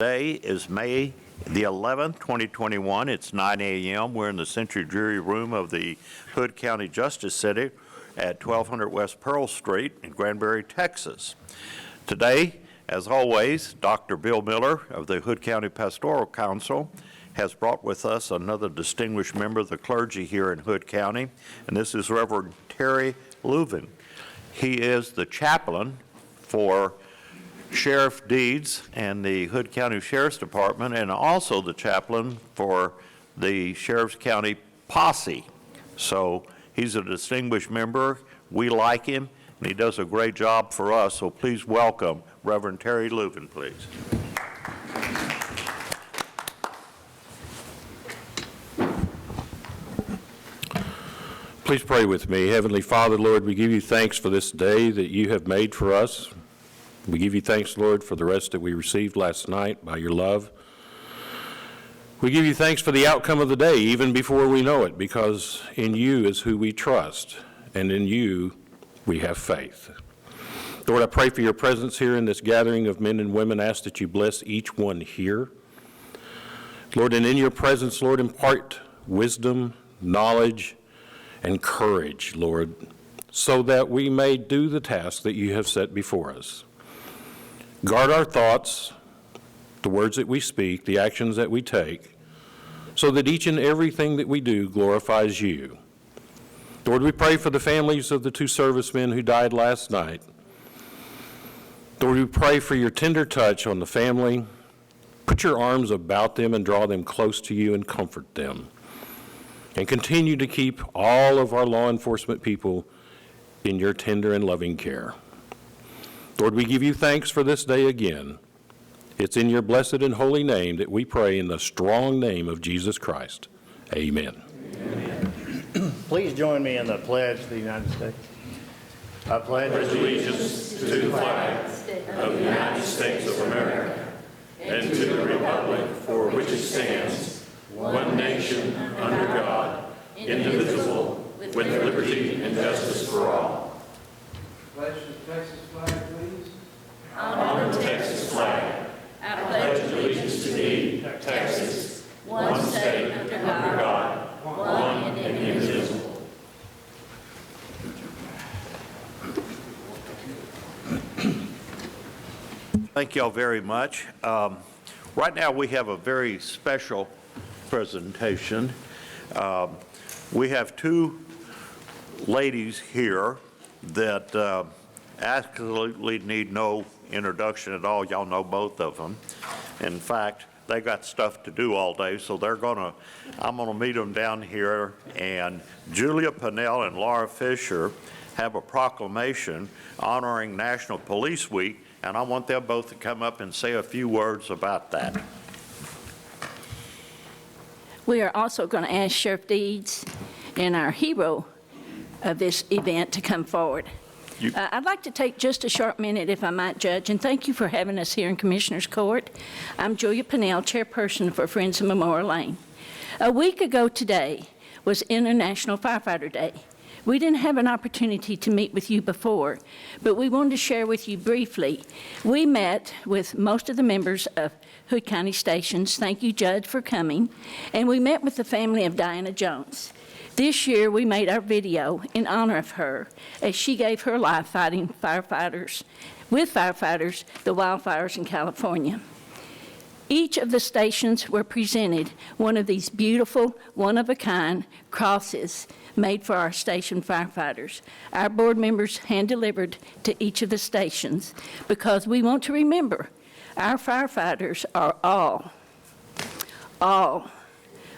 Today is May the 11th, 2021. It's 9 a.m. We're in the Century Jury Room of the Hood County Justice Center at 1200 West Pearl Street in Granbury, Texas. Today, as always, Dr. Bill Miller of the Hood County Pastoral Council has brought with us another distinguished member of the clergy here in Hood County, and this is Reverend Terry Leuven. He is the chaplain for Sheriff Deeds and the Hood County Sheriff's Department, and also the chaplain for the Sheriff's County Posse. So he's a distinguished member. We like him, and he does a great job for us. So please welcome Reverend Terry Leuven, please. Please pray with me. Heavenly Father, Lord, we give you thanks for this day that you have made for us. We give you thanks, Lord, for the rest that we received last night by your love. We give you thanks for the outcome of the day, even before we know it, because in you is who we trust, and in you we have faith. Lord, I pray for your presence here in this gathering of men and women. I ask that you bless each one here. Lord, and in your presence, Lord, impart wisdom, knowledge, and courage, Lord, so that we may do the task that you have set before us. Guard our thoughts, the words that we speak, the actions that we take, so that each and everything that we do glorifies you. Lord, we pray for the families of the two servicemen who died last night. Lord, we pray for your tender touch on the family. Put your arms about them and draw them close to you and comfort them. And continue to keep all of our law enforcement people in your tender and loving care. Lord, we give you thanks for this day again. It's in your blessed and holy name that we pray, in the strong name of Jesus Christ. Amen. Amen. Please join me in the pledge to the United States. I pledge allegiance to the flag of the United States of America and to the republic for which it stands, one nation, under God, indivisible, with liberty and justice for all. Pledge the Texas flag, please. On the Texas flag, I pledge allegiance to thee, Texas, one state under God, one and indivisible. Thank you all very much. Right now we have a very special presentation. We have two ladies here that absolutely need no introduction at all. Y'all know both of them. In fact, they got stuff to do all day, so I'm gonna meet them down here, and Julia Pennell and Laura Fisher have a proclamation honoring National Police Week, and I want them both to come up and say a few words about that. We are also going to ask Sheriff Deeds and our hero of this event to come forward. I'd like to take just a short minute, if I might, Judge, and thank you for having us here in Commissioner's Court. I'm Julia Pennell, chairperson for Friends of Memorial Lane. A week ago today was International Firefighter Day. We didn't have an opportunity to meet with you before, but we wanted to share with you briefly. We met with most of the members of Hood County Stations. Thank you, Judge, for coming. And we met with the family of Diana Jones. This year, we made our video in honor of her as she gave her life fighting with firefighters, the wildfires in California. Each of the stations were presented one of these beautiful, one-of-a-kind crosses made for our station firefighters. Our board members hand-delivered to each of the stations because we want to remember our firefighters are all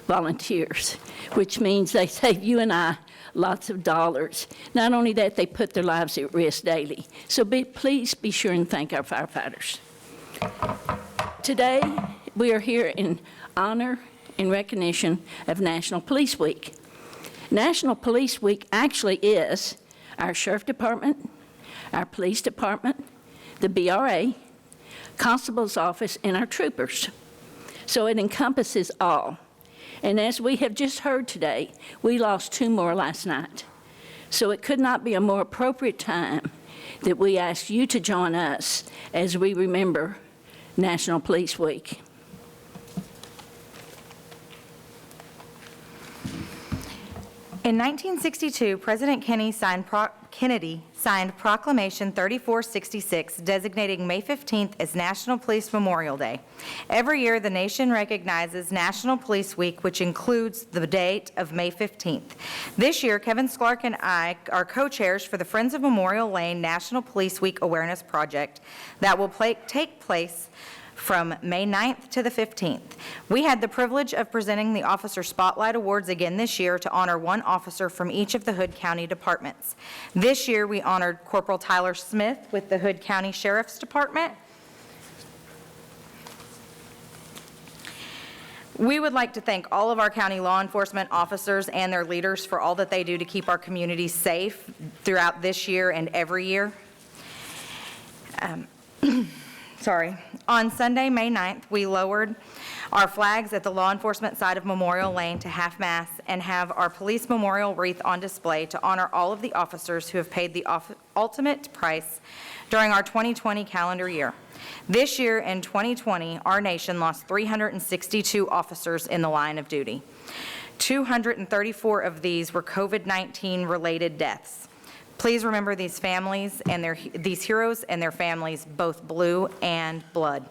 volunteers, which means they save you and I lots of dollars. Not only that, they put their lives at risk daily. So please be sure and thank our firefighters. Today, we are here in honor and recognition of National Police Week. National Police Week actually is our Sheriff Department, our Police Department, the BRA, Constable's Office, and our troopers. So it encompasses all. And as we have just heard today, we lost 2 more last night. So it could not be a more appropriate time that we ask you to join us as we remember National Police Week. In 1962, President Kennedy signed Proclamation 3466 designating May 15th as National Police Memorial Day. Every year, the nation recognizes National Police Week, which includes the date of May 15th. This year, Kevin Sklark and I are co-chairs for the Friends of Memorial Lane National Police Week Awareness Project that will take place from May 9th to the 15th. We had the privilege of presenting the Officer Spotlight Awards again this year to honor one officer from each of the Hood County departments. This year, we honored Corporal Tyler Smith with the Hood County Sheriff's Department. We would like to thank all of our county law enforcement officers and their leaders for all that they do to keep our communities safe throughout this year and every year. On Sunday, May 9th, we lowered our flags at the law enforcement side of Memorial Lane to half-mast and have our police memorial wreath on display to honor all of the officers who have paid the ultimate price during our 2020 calendar year. This year, in 2020, our nation lost 362 officers in the line of duty. 234 of these were COVID-19 related deaths. Please remember these families and these heroes and their families, both blue and blood.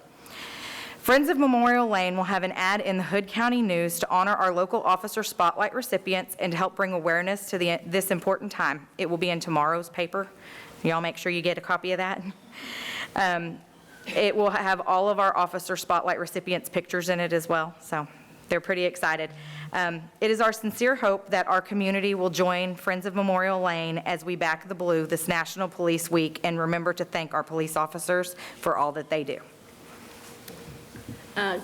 Friends of Memorial Lane will have an ad in the Hood County News to honor our local Officer Spotlight recipients and to help bring awareness to this important time. It will be in tomorrow's paper. Y'all make sure you get a copy of that. It will have all of our Officer Spotlight recipients' pictures in it as well, so they're pretty excited. It is our sincere hope that our community will join Friends of Memorial Lane as we back the blue this National Police Week and remember to thank our police officers for all that they do.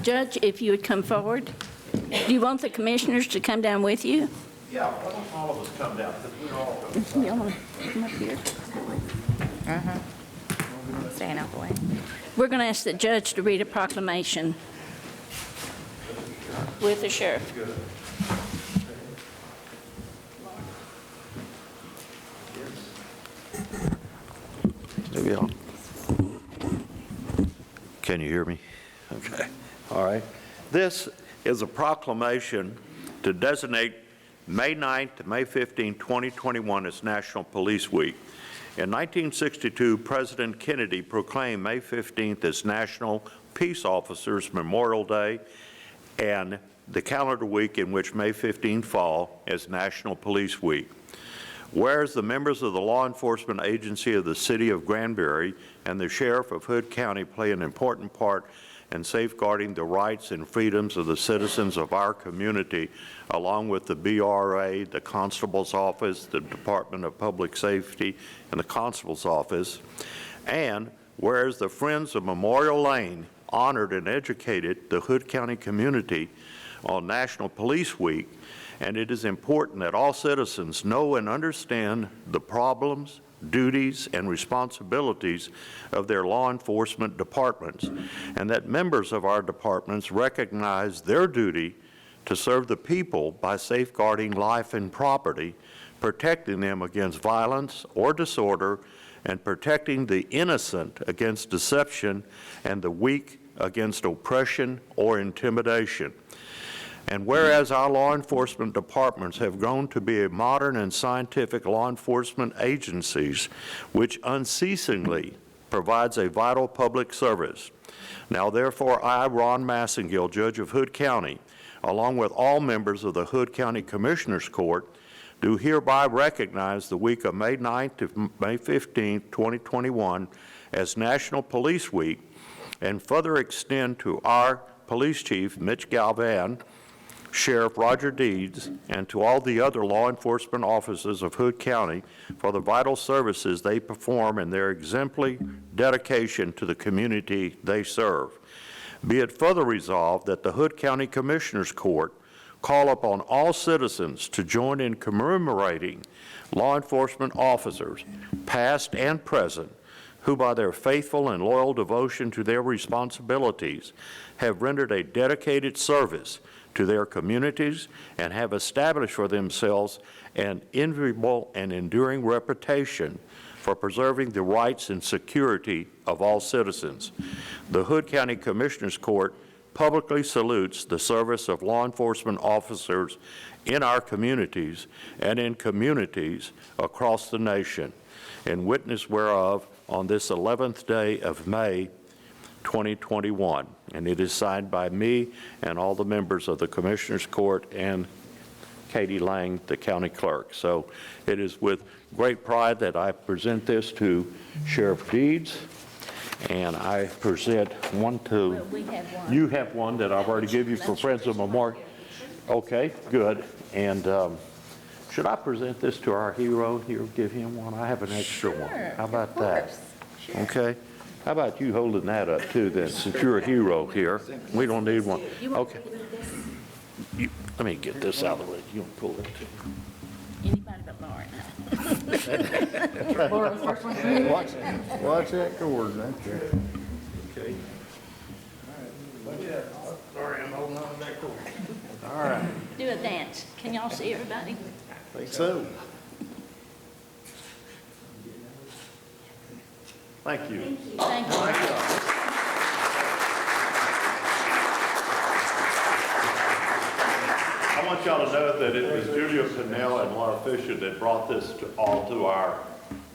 Judge, if you would come forward. Do you want the commissioners to come down with you? Yeah, why don't all of us come down, because we're all Y'all want to come up here? Staying out the way. We're going to ask the judge to read a proclamation with the sheriff. Maybe I'll. Can you hear me? Okay. All right. This is a proclamation to designate May 9th to May 15, 2021 as National Police Week. In 1962, President Kennedy proclaimed May 15th as National Peace Officers Memorial Day and the calendar week in which May 15 fall as National Police Week. Whereas the members of the law enforcement agency of the city of Granbury and the sheriff of Hood County play an important part in safeguarding the rights and freedoms of the citizens of our community, along with the BRA, the Constable's Office, the Department of Public Safety, and the Constable's Office. And whereas the Friends of Memorial Lane honored and educated the Hood County community on National Police Week, and it is important that all citizens know and understand the problems, duties, and responsibilities of their law enforcement departments, and that members of our departments recognize their duty to serve the people by safeguarding life and property, protecting them against violence or disorder, and protecting the innocent against deception and the weak against oppression or intimidation. And whereas our law enforcement departments have grown to be a modern and scientific law enforcement agencies which unceasingly provides a vital public service. Now therefore I, Ron Massengill, Judge of Hood County, along with all members of the Hood County Commissioners Court, do hereby recognize the week of May 9th to May 15th, 2021 as National Police Week, and further extend to our Police Chief, Mitch Galvan, Sheriff Roger Deeds, and to all the other law enforcement officers of Hood County for the vital services they perform and their exemplary dedication to the community they serve. Be it further resolved that the Hood County Commissioners Court call upon all citizens to join in commemorating law enforcement officers, past and present, who by their faithful and loyal devotion to their responsibilities have rendered a dedicated service to their communities and have established for themselves an enviable and enduring reputation for preserving the rights and security of all citizens. The Hood County Commissioners Court publicly salutes the service of law enforcement officers in our communities and in communities across the nation, in witness whereof on this 11th day of May, 2021. And it is signed by me and all the members of the Commissioners Court and Katie Lang, the county clerk. So it is with great pride that I present this to Sheriff Deeds, and I present one to, Well, we have one. you have one that I've already given you for Friends of Memorial. Okay, good. And should I present this to our hero here, give him one? I have an extra one. How about that? Okay. How about you holding that up too then, since you're a hero here? We don't need one. Okay. Let me get this out of the way. You want to pull it too? Anybody but Lauren. Watch that cord, that's it. Okay. Sorry, I'm holding on to that cord. All right. Do a dance. Can y'all see everybody? I think so. Thank you. Thank you. I want y'all to know that it was Julia Pinnell and Laura Fisher that brought this all to our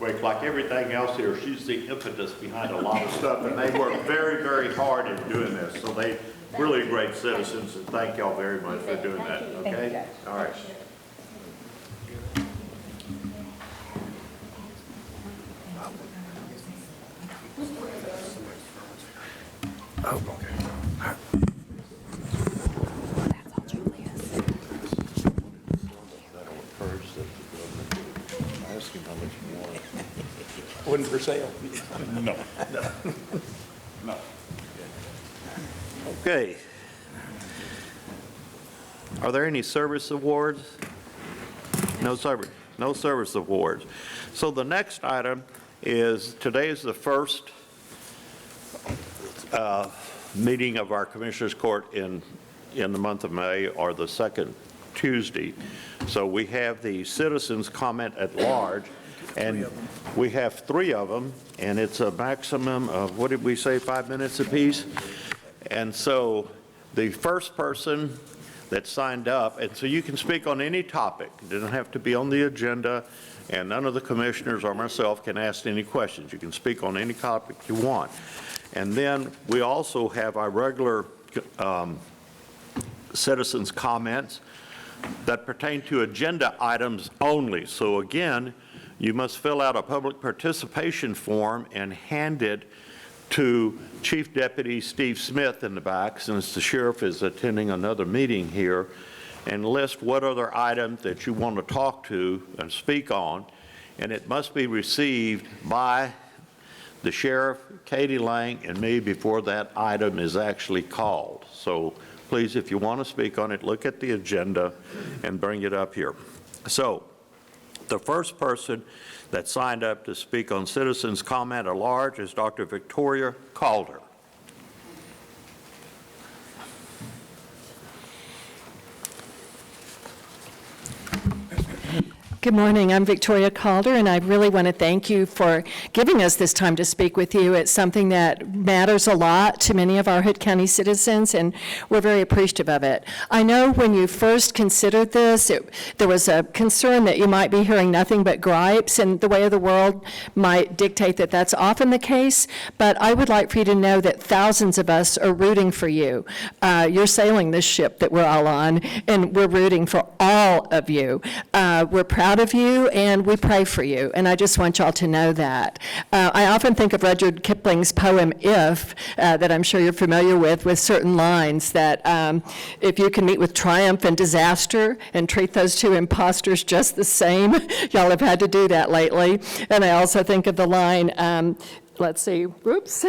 wake. Like everything else here, she's the impetus behind a lot of stuff, and they work very, very hard in doing this. So they really great citizens, and thank y'all very much for doing that, okay? All right. Wasn't for sale. Okay. Are there any service awards? No service awards. So the next item is, today is the first meeting of our Commissioners Court in the month of May, or the second Tuesday. So we have the citizens comment at large, and we have 3 of them, and it's a maximum of, what did we say, 5 minutes apiece? And so the first person that signed up, and so you can speak on any topic. It doesn't have to be on the agenda, and none of the commissioners or myself can ask any questions. You can speak on any topic you want. And then we also have our regular citizens' comments that pertain to agenda items only. So again, you must fill out a public participation form and hand it to Chief Deputy Steve Smith in the back, since the sheriff is attending another meeting here, and list what other item that you want to talk to and speak on, and it must be received by the sheriff, Katie Lang, and me before that item is actually called. So please, if you want to speak on it, look at the agenda and bring it up here. So the first person that signed up to speak on citizens' comment at large is Dr. Victoria Calder. Good morning. I'm Victoria Calder, and I really want to thank you for giving us this time to speak with you. It's something that matters a lot to many of our Hood County citizens, and we're very appreciative of it. I know when you first considered this, there was a concern that you might be hearing nothing but gripes, and the way of the world might dictate that that's often the case, but I would like for you to know that thousands of us are rooting for you. You're sailing this ship that we're all on, and we're rooting for all of you. We're proud of you, and we pray for you, and I just want y'all to know that. I often think of Rudyard Kipling's poem, If, that I'm sure you're familiar with certain lines that if you can meet with triumph and disaster and treat those two imposters just the same, y'all have had to do that lately. And I also think of the line, let's see, whoops,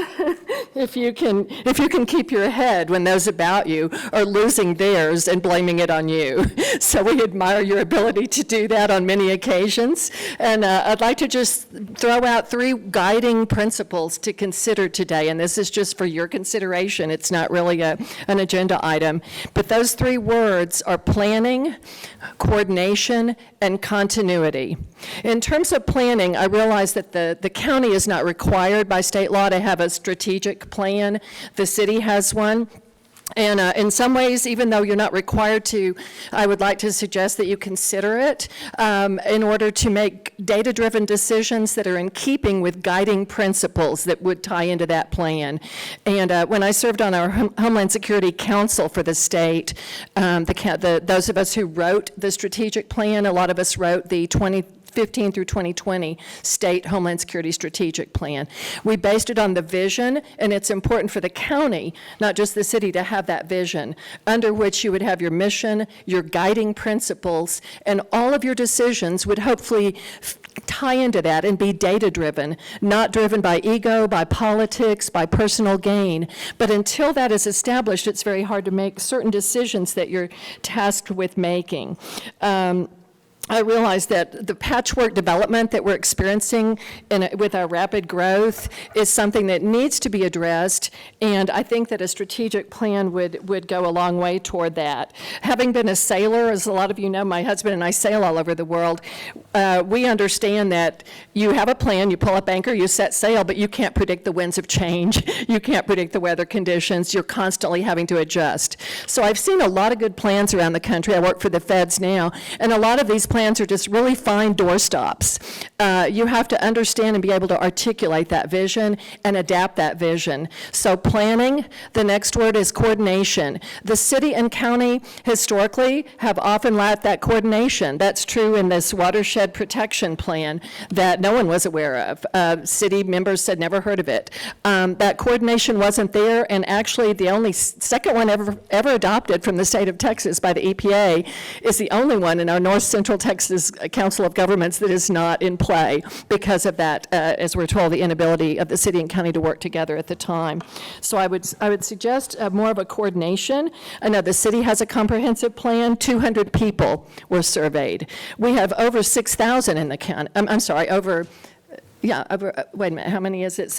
if you can keep your head when those about you are losing theirs and blaming it on you. So we admire your ability to do that on many occasions. And I'd like to just throw out 3 guiding principles to consider today, and this is just for your consideration. It's not really an agenda item. But those 3 words are planning, coordination, and continuity. In terms of planning, I realize that the county is not required required by state law to have a strategic plan. The city has one. And in some ways, even though you're not required to, I would like to suggest that you consider it in order to make data-driven decisions that are in keeping with guiding principles that would tie into that plan. And when I served on our Homeland Security Council for the state, those of us who wrote the strategic plan, a lot of us wrote the 2015 through 2020 State Homeland Security Strategic Plan. We based it on the vision, and it's important for the county, not just the city, to have that vision, under which you would have your mission, your guiding principles, and all of your decisions would hopefully tie into that and be data-driven, not driven by ego, by politics, by personal gain. But until that is established, it's very hard to make certain decisions that you're tasked with making. I realize that the patchwork development that we're experiencing with our rapid growth is something that needs to be addressed, and I think that a strategic plan would go a long way toward that. Having been a sailor, as a lot of you know, my husband and I sail all over the world, we understand that you have a plan, you pull up anchor, you set sail, but you can't predict the winds of change. You can't predict the weather conditions. You're constantly having to adjust. So I've seen a lot of good plans around the country. I work for the feds now, and a lot of these plans are just really fine doorstops. You have to understand and be able to articulate that vision and adapt that vision. So planning, the next word is coordination. The city and county historically have often lacked that coordination. That's true in this watershed protection plan that no one was aware of. City members said never heard of it. That coordination wasn't there, and actually the only second one ever adopted from the state of Texas by the EPA is the only one in our North Central Texas Council of Governments that is not in play because of that, as we're told, the inability of the city and county to work together at the time. So I would suggest more of a coordination. I know the city has a comprehensive plan. 200 people were surveyed. We have over 6,000 in the county. I'm sorry, wait a minute, how many is it?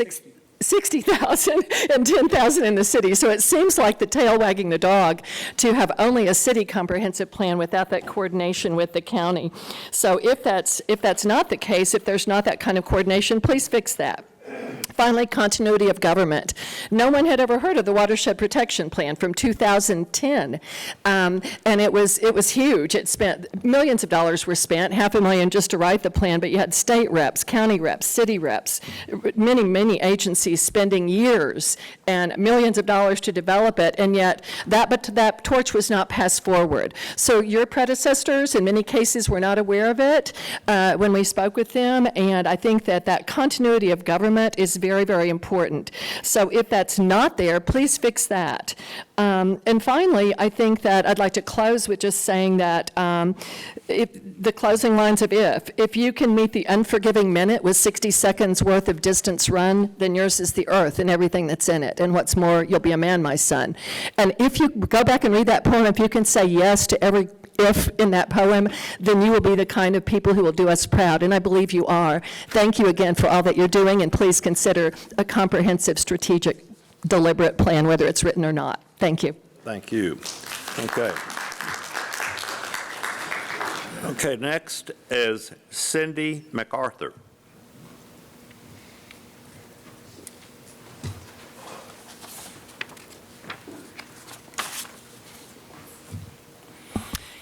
60,000 and 10,000 in the city. So it seems like the tail wagging the dog to have only a city comprehensive plan without that coordination with the county. So if that's not the case, if there's not that kind of coordination, please fix that. Finally, continuity of government. No one had ever heard of the Watershed Protection Plan from 2010, and it was huge. It spent millions of dollars were spent, $500,000 just to write the plan, but you had state reps, county reps, city reps, many agencies spending years and millions of dollars to develop it, and yet that torch was not passed forward. So your predecessors, in many cases, were not aware of it when we spoke with them, and I think that continuity of government is very, very important. So if that's not there, please fix that. And finally, I think that I'd like to close with just saying that if the closing lines of if you can meet the unforgiving minute with 60 seconds worth of distance run, then yours is the earth and everything that's in it. And what's more, you'll be a man, my son. And if you go back and read that poem, if you can say yes to every if in that poem, then you will be the kind of people who will do us proud, and I believe you are. Thank you again for all that you're doing, and please consider a comprehensive, strategic, deliberate plan, whether it's written or not. Thank you. Thank you. Okay. Okay, next is Cindy MacArthur.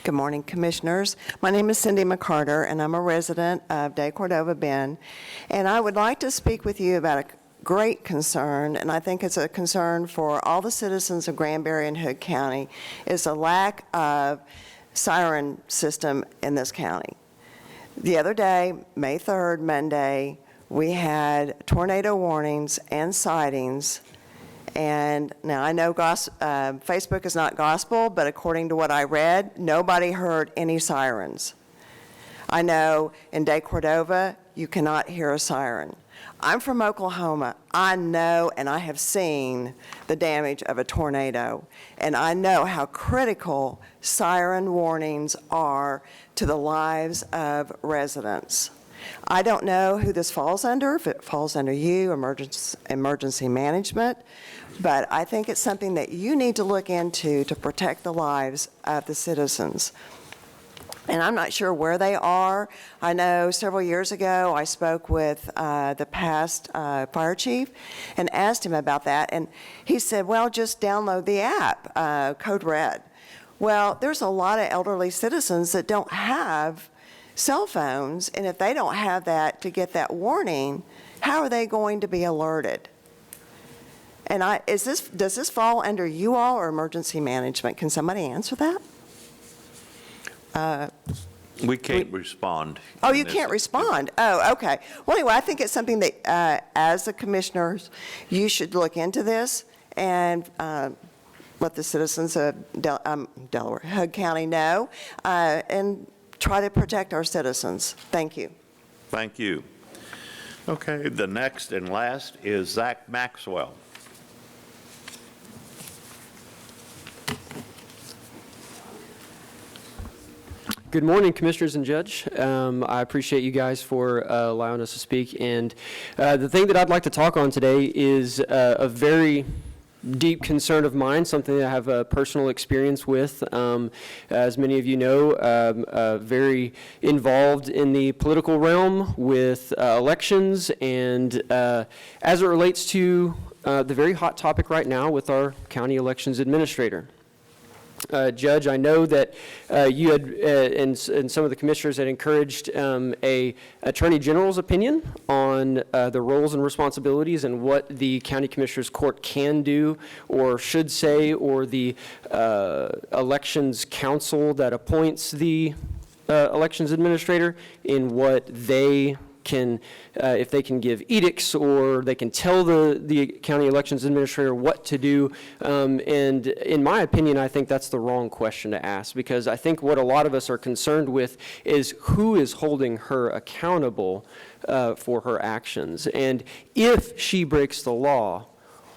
Good morning, Commissioners. My name is Cindy McCarter, and I'm a resident of De Cordova Bend. And I would like to speak with you about a great concern, and I think it's a concern for all the citizens of Granbury and Hood County, is the lack of siren system in this county. The other day, May 3rd, Monday, we had tornado warnings and sightings. And now I know Facebook is not gospel, but according to what I read, nobody heard any sirens. I know in De Cordova, you cannot hear a siren. I'm from Oklahoma. I know and I have seen the damage of a tornado, and I know how critical siren warnings are to the lives of residents. I don't know who this falls under, if it falls under you, emergency management, but I think it's something that you need to look into to protect the lives of the citizens. and I'm not sure where they are. I know several years ago I spoke with the past fire chief and asked him about that, and he said, well, just download the app, Code Red. Well, there's a lot of elderly citizens that don't have cell phones, and if they don't have that to get that warning, how are they going to be alerted? And does this fall under you all or emergency management? Can somebody answer that? We can't respond. Oh, you can't respond? Oh, okay. Well, anyway, I think it's something that, as the commissioners, you should look into this and let the citizens of Delaware, Hood County know, and try to protect our citizens. Thank you. Thank you. Okay, the next and last is Zach Maxwell. Good morning, Commissioners and Judge. I appreciate you guys for allowing us to speak. And the thing that I'd like to talk on today is a very deep concern of mine, something that I have a personal experience with. As many of you know, very involved in the political realm with elections, and as it relates to the very hot topic right now with our county elections administrator. Judge, I know that you had, and some of the commissioners had encouraged a Attorney General's opinion on the roles and responsibilities and what the County Commissioners Court can do or should say, or the Elections Council that appoints the Elections Administrator, in what they can, if they can give edicts or they can tell the county elections administrator what to do. And in my opinion, I think that's the wrong question to ask, because I think what a lot of us are concerned with is who is holding her accountable for her actions. And if she breaks the law,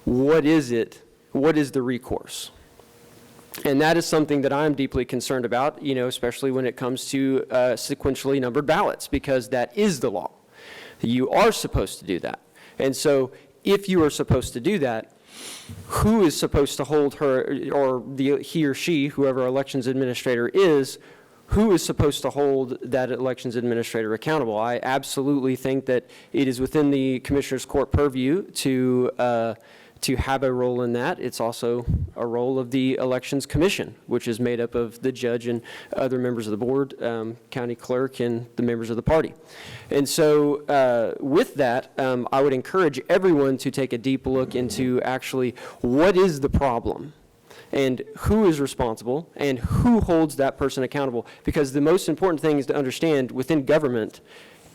what is it? What is the recourse? And that is something that I'm deeply concerned about, you know, especially when it comes to sequentially numbered ballots, because that is the law. You are supposed to do that. And so if you are supposed to do that, who is supposed to hold her, or he or she, whoever elections administrator is, who is supposed to hold that elections administrator accountable? I absolutely think that it is within the Commissioners Court purview to have a role in that. It's also a role of the Elections Commission, which is made up of the judge and other members of the board, county clerk, and the members of the party. And so with that, I would encourage everyone to take a deep look into actually what is the problem and who is responsible and who holds that person accountable. Because the most important thing is to understand within government,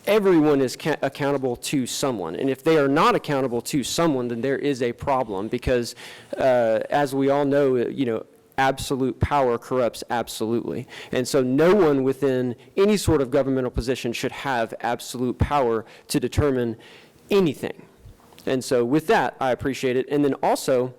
everyone is accountable to someone. And if they are not accountable to someone, then there is a problem, because as we all know, you know, absolute power corrupts absolutely. And so no one within any sort of governmental position should have absolute power to determine anything. And so with that, I appreciate it. And then also,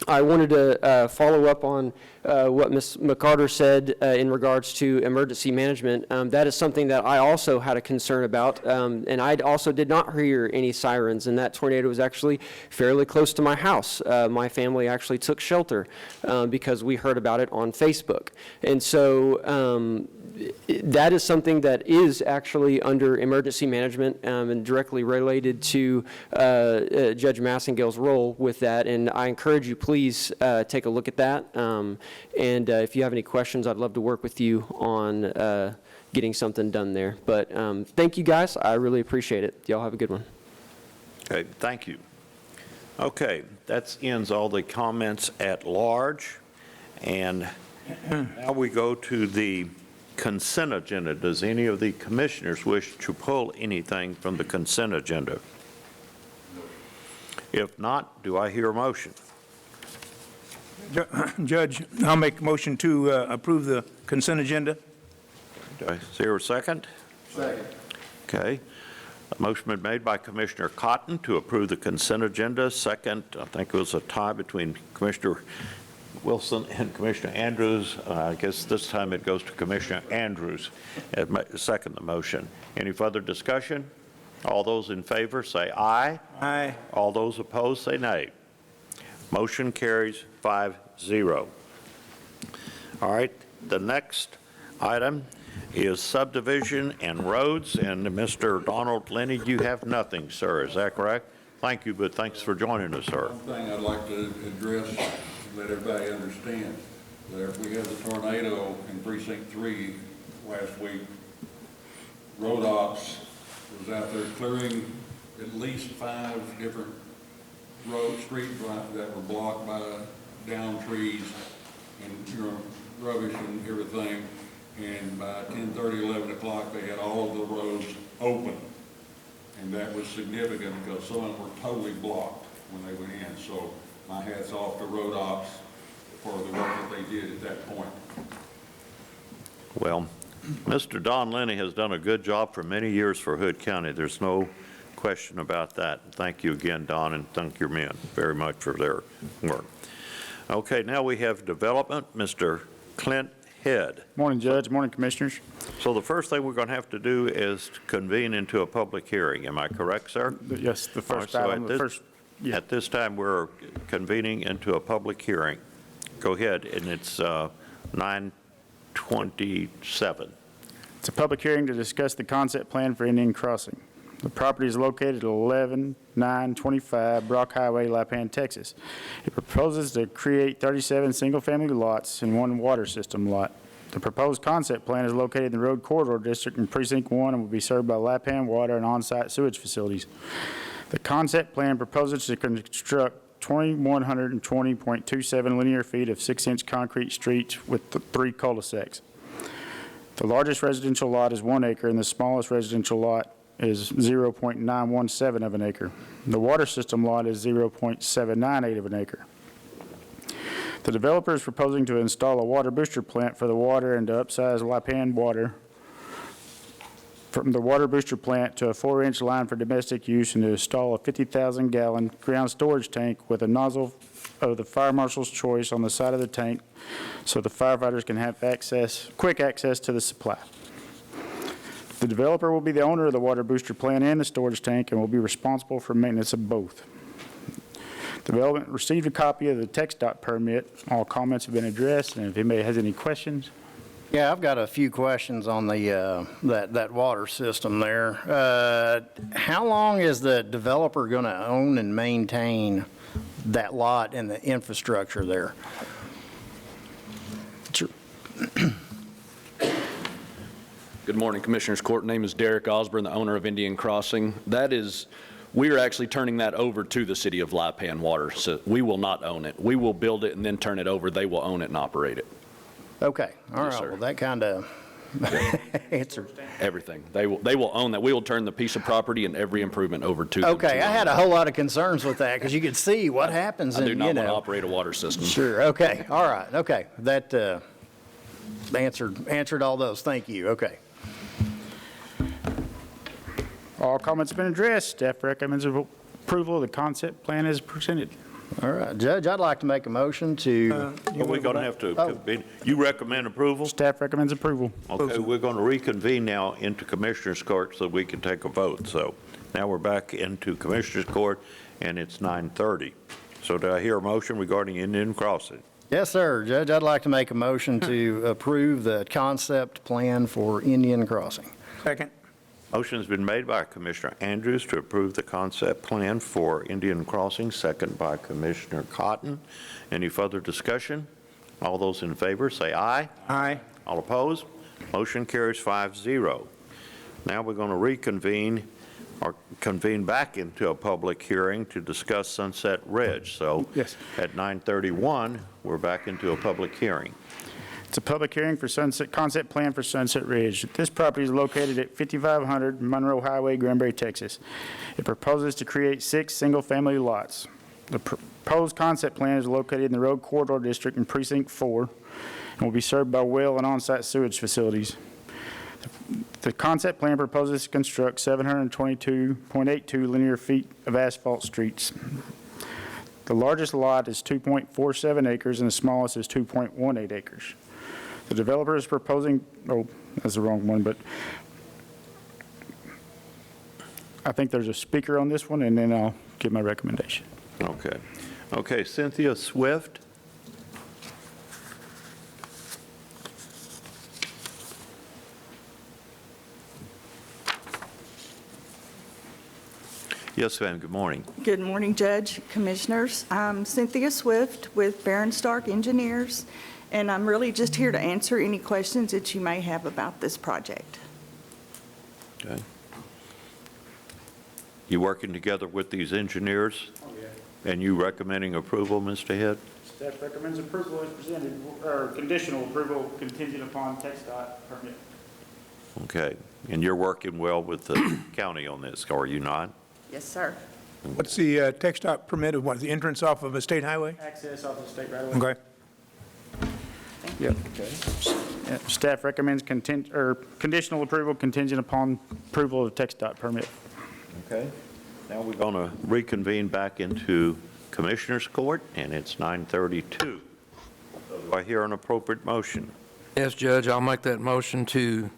I wanted to follow up on what Ms. McCarter said in regards to emergency management. That is something that I also had a concern about, and I also did not hear any sirens, and that tornado was actually fairly close to my house. My family actually took shelter because we heard about it on Facebook. And so that is something that is actually under emergency management and directly related to Judge Massengale's role with that. And I encourage you, please take a look at that. And if you have any questions, I'd love to work with you on getting something done there. But thank you, guys. I really appreciate it. Y'all have a good one. Okay, thank you. Okay, that ends all the comments at large. And now we go to the consent agenda. Does any of the commissioners wish to pull anything from the consent agenda? If not, do I hear a motion? Judge, I'll make a motion to approve the consent agenda. Is there a second? Second. Okay. A motion been made by Commissioner Cotton to approve the consent agenda. Second, I think it was a tie between Commissioner Wilson and Commissioner Andrews. I guess this time it goes to Commissioner Andrews as second the motion. Any further discussion? All those in favor say aye. Aye. All those opposed say nay. Motion carries 5-0. All right, the next item is subdivision and roads, and Mr. Donald Lenny, you have nothing, sir, is that correct? Thank you, but thanks for joining us, sir. One thing I'd like to address, let everybody understand, that we had the tornado in precinct 3 last week. Road ops was out there clearing at least 5 different streets that were blocked by down trees and, rubbish and everything. And by 10:30, 11 o'clock, they had all of the roads open. And that was significant because some of them were totally blocked when they went in. So my hat's off to road ops for the work that they did at that point. Well, Mr. Don Lenny has done a good job for many years for Hood County. There's no question about that. Thank you again, Don, and thank your men very much for their work. Okay, now we have development. Mr. Clint Head. Morning, Judge. Morning, Commissioners. So the first thing we're going to have to do is convene into a public hearing. Am I correct, sir? Yes, the first All right, item, so at this time, we're convening into a public hearing. Go ahead, and it's 9:27. It's a public hearing to discuss the concept plan for Indian Crossing. The property is located at 11925 Brock Highway, Lipan, Texas. It proposes to create 37 single-family lots and 1 water system lot. The proposed concept plan is located in the Road Corridor District in Precinct 1 and will be served by Lipan Water and on-site sewage facilities. The concept plan proposes to construct 2,120.27 linear feet of 6-inch concrete streets with 3 cul-de-sacs. The largest residential lot is 1 acre and the smallest residential lot is 0.917 of an acre. The water system lot is 0.798 of an acre. The developer is proposing to install a water booster plant for the water and to upsize Lipan water from the water booster plant to a 4-inch line for domestic use and to install a 50,000-gallon ground storage tank with a nozzle of the fire marshal's choice on the side of the tank so the firefighters can have quick access to the supply. The developer will be the owner of the water booster plant and the storage tank and will be responsible for maintenance of both. Development received a copy of the TxDOT permit. All comments have been addressed, and if anybody has any questions. Yeah, I've got a few questions on the that water system there. How long is the developer going to own and maintain that lot and the infrastructure there? Sure. Good morning, Commissioners Court. Name is Derek Osborne, the owner of Indian Crossing. We are actually turning that over to the city of Lipan Water, so we will not own it. We will build it and then turn it over. They will own it and operate it. Okay, all Yes, right. sir. Well, that kind of answered Everything. They will own that. We will turn the piece of property and every improvement over to them. Okay, I had a whole lot of concerns with that because you could see what happens. I do and, not you want to know. operate a water system. Sure. Okay. All right. Okay. That answered all those. Thank you. Okay. All comments have been addressed. Staff recommends approval of the concept plan as presented. All right, Judge, I'd like to make a motion to. Are we going to have to convene? You recommend approval? Staff recommends approval. Okay, we're going to reconvene now into Commissioners Court so we can take a vote. So now we're back into Commissioners Court, and it's 9:30. So do I hear a motion regarding Indian Crossing? Yes, sir. Judge, I'd like to make a motion to approve the concept plan for Indian Crossing. Second. Motion has been made by Commissioner Andrews to approve the concept plan for Indian Crossing, second by Commissioner Cotton. Any further discussion? All those in favor, say aye. Aye. All opposed? Motion carries 5-0. Now we're going to reconvene or convene back into a public hearing to discuss Sunset Ridge. So Yes. at 9:31, we're back into a public hearing. It's a public hearing for concept plan for Sunset Ridge. This property is located at 5500 Monroe Highway, Granbury, Texas. It proposes to create 6 single-family lots. The proposed concept plan is located in the Road Corridor District in Precinct 4 and will be served by well and on-site sewage facilities. The concept plan proposes to construct 722.82 linear feet of asphalt streets. The largest lot is 2.47 acres and the smallest is 2.18 acres. The developer is proposing, oh, that's the wrong one, but I think there's a speaker on this one, and then I'll give my recommendation. Okay. Okay, Cynthia Swift. Yes, ma'am, good morning. Good morning, Judge, Commissioners. I'm Cynthia Swift with Baron Stark Engineers, and I'm really just here to answer any questions that you may have about this project. Okay. You working together with these engineers? Oh, yeah. And you recommending approval, Mr. Head? Staff recommends approval as presented, or conditional approval contingent upon TxDOT permit. Okay. And you're working well with the county on this, are you not? Yes, sir. What's the TxDOT permit of what, the entrance off of a state highway? Access off the state right away. Okay. Yep. Yeah, staff recommends conditional approval contingent upon approval of TxDOT permit. Okay. Now we're going to reconvene back into Commissioners Court, and it's 9:32. Do I hear an appropriate motion? Yes, Judge, I'll make that motion to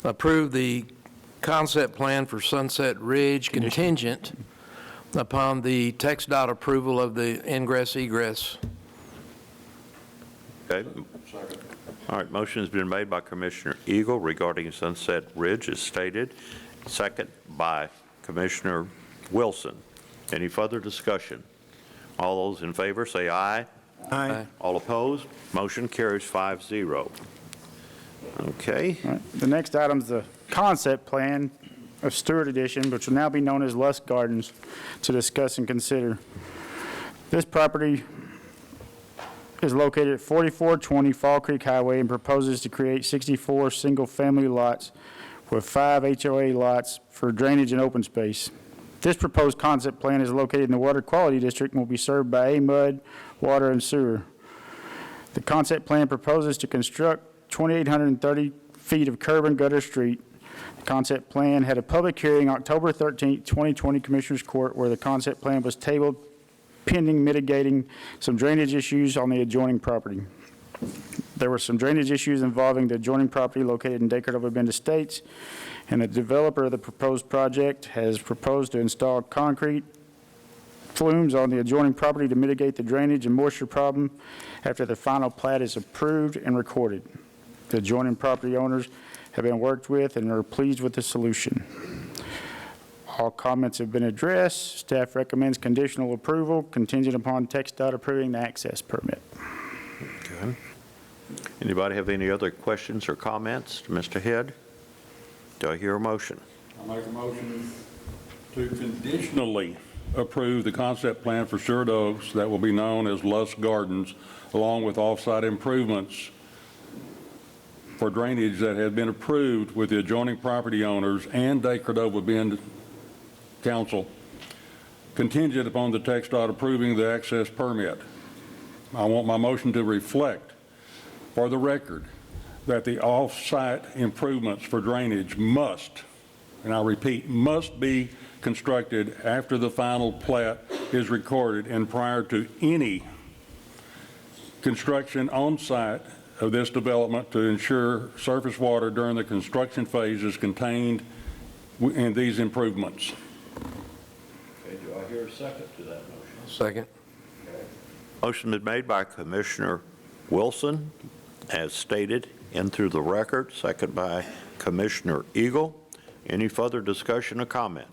approve the concept plan for Sunset Ridge contingent upon the TxDOT approval of the ingress egress. Okay. All right, motion has been made by Commissioner Eagle regarding Sunset Ridge as stated, second by Commissioner Wilson. Any further discussion? All those in favor say aye. Aye. All opposed? Motion carries 5-0. Okay. All right, the next item is the concept plan of Stewart Edition, which will now be known as Lusk Gardens, to discuss and consider. This property is located at 4420 Fall Creek Highway and proposes to create 64 single-family lots with 5 HOA lots for drainage and open space. This proposed concept plan is located in the Water Quality District and will be served by mud, water, and sewer. The concept plan proposes to construct 2,830 feet of curb and gutter street. The concept plan had a public hearing October 13, 2020, Commissioners Court, where the concept plan was tabled pending mitigating some drainage issues on the adjoining property. There were some drainage issues involving the adjoining property located in Cordova Bend Estates, and the developer of the proposed project has proposed to install concrete flumes on the adjoining property to mitigate the drainage and moisture problem after the final plat is approved and recorded. The adjoining property owners have been worked with and are pleased with the solution. All comments have been addressed. Staff recommends conditional approval contingent upon TxDOT approving the access permit. Okay. Anybody have any other questions or comments to Mr. Head? Do I hear a motion? I make a motion to conditionally approve the concept plan for Stewart Oaks that will be known as Lusk Gardens, along with off-site improvements for drainage that have been approved with the adjoining property owners and Cordova Bend Council, contingent upon the TxDOT approving the access permit. I want my motion to reflect, for the record, that the off-site improvements for drainage must, and I repeat, must be constructed after the final plat is recorded and prior to any construction on site of this development to ensure surface water during the construction phase is contained in these improvements. Okay, do I hear a second to that motion? Second. Motion is made by Commissioner Wilson, as stated, in through the record, second by Commissioner Eagle. Any further discussion or comment?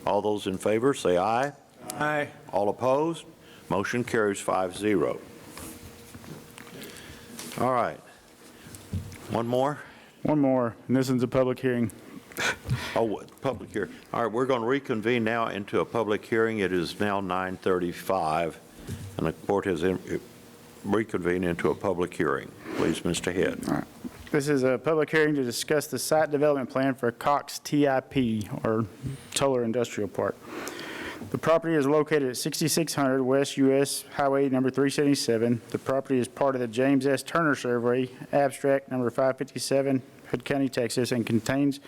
All those in favor say aye. Aye. All opposed? Motion carries 5-0. All right. One more? One more, and this is a public hearing. Oh, what? Public hearing. All right, we're going to reconvene now into a public hearing. It is now 9:35, and the court has reconvened into a public hearing. Please, Mr. Head. All right. This is a public hearing to discuss the site development plan for Cox TIP, or Toller Industrial Park. The property is located at 6600 West US Highway number 377. The property is part of the James S. Turner Survey, abstract number 557, Hood County, Texas, and contains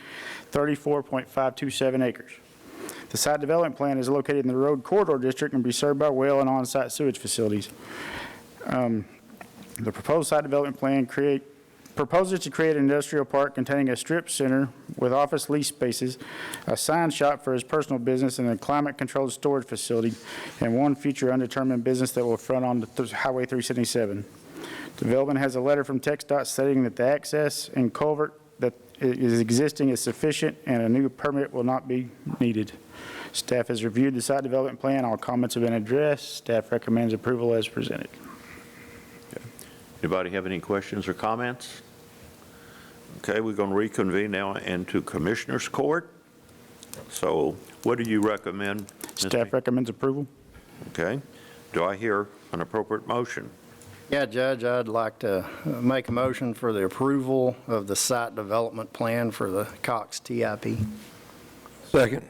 34.527 acres. The site development plan is located in the Road Corridor District and be served by well and on-site sewage facilities. The proposed site development plan proposes to create an industrial park containing a strip center with office lease spaces, a sign shop for his personal business, and a climate-controlled storage facility, and one future undetermined business that will front on Highway 377. Development has a letter from TxDOT stating that the access and culvert that is existing is sufficient and a new permit will not be needed. Staff has reviewed the site development plan. All comments have been addressed. Staff recommends approval as presented. Anybody have any questions or comments? Okay, we're going to reconvene now into Commissioners Court. So what do you recommend? Ms. Staff recommends approval. Okay. Do I hear an appropriate motion? Yeah, Judge, I'd like to make a motion for the approval of the site development plan for the Cox TIP. Second.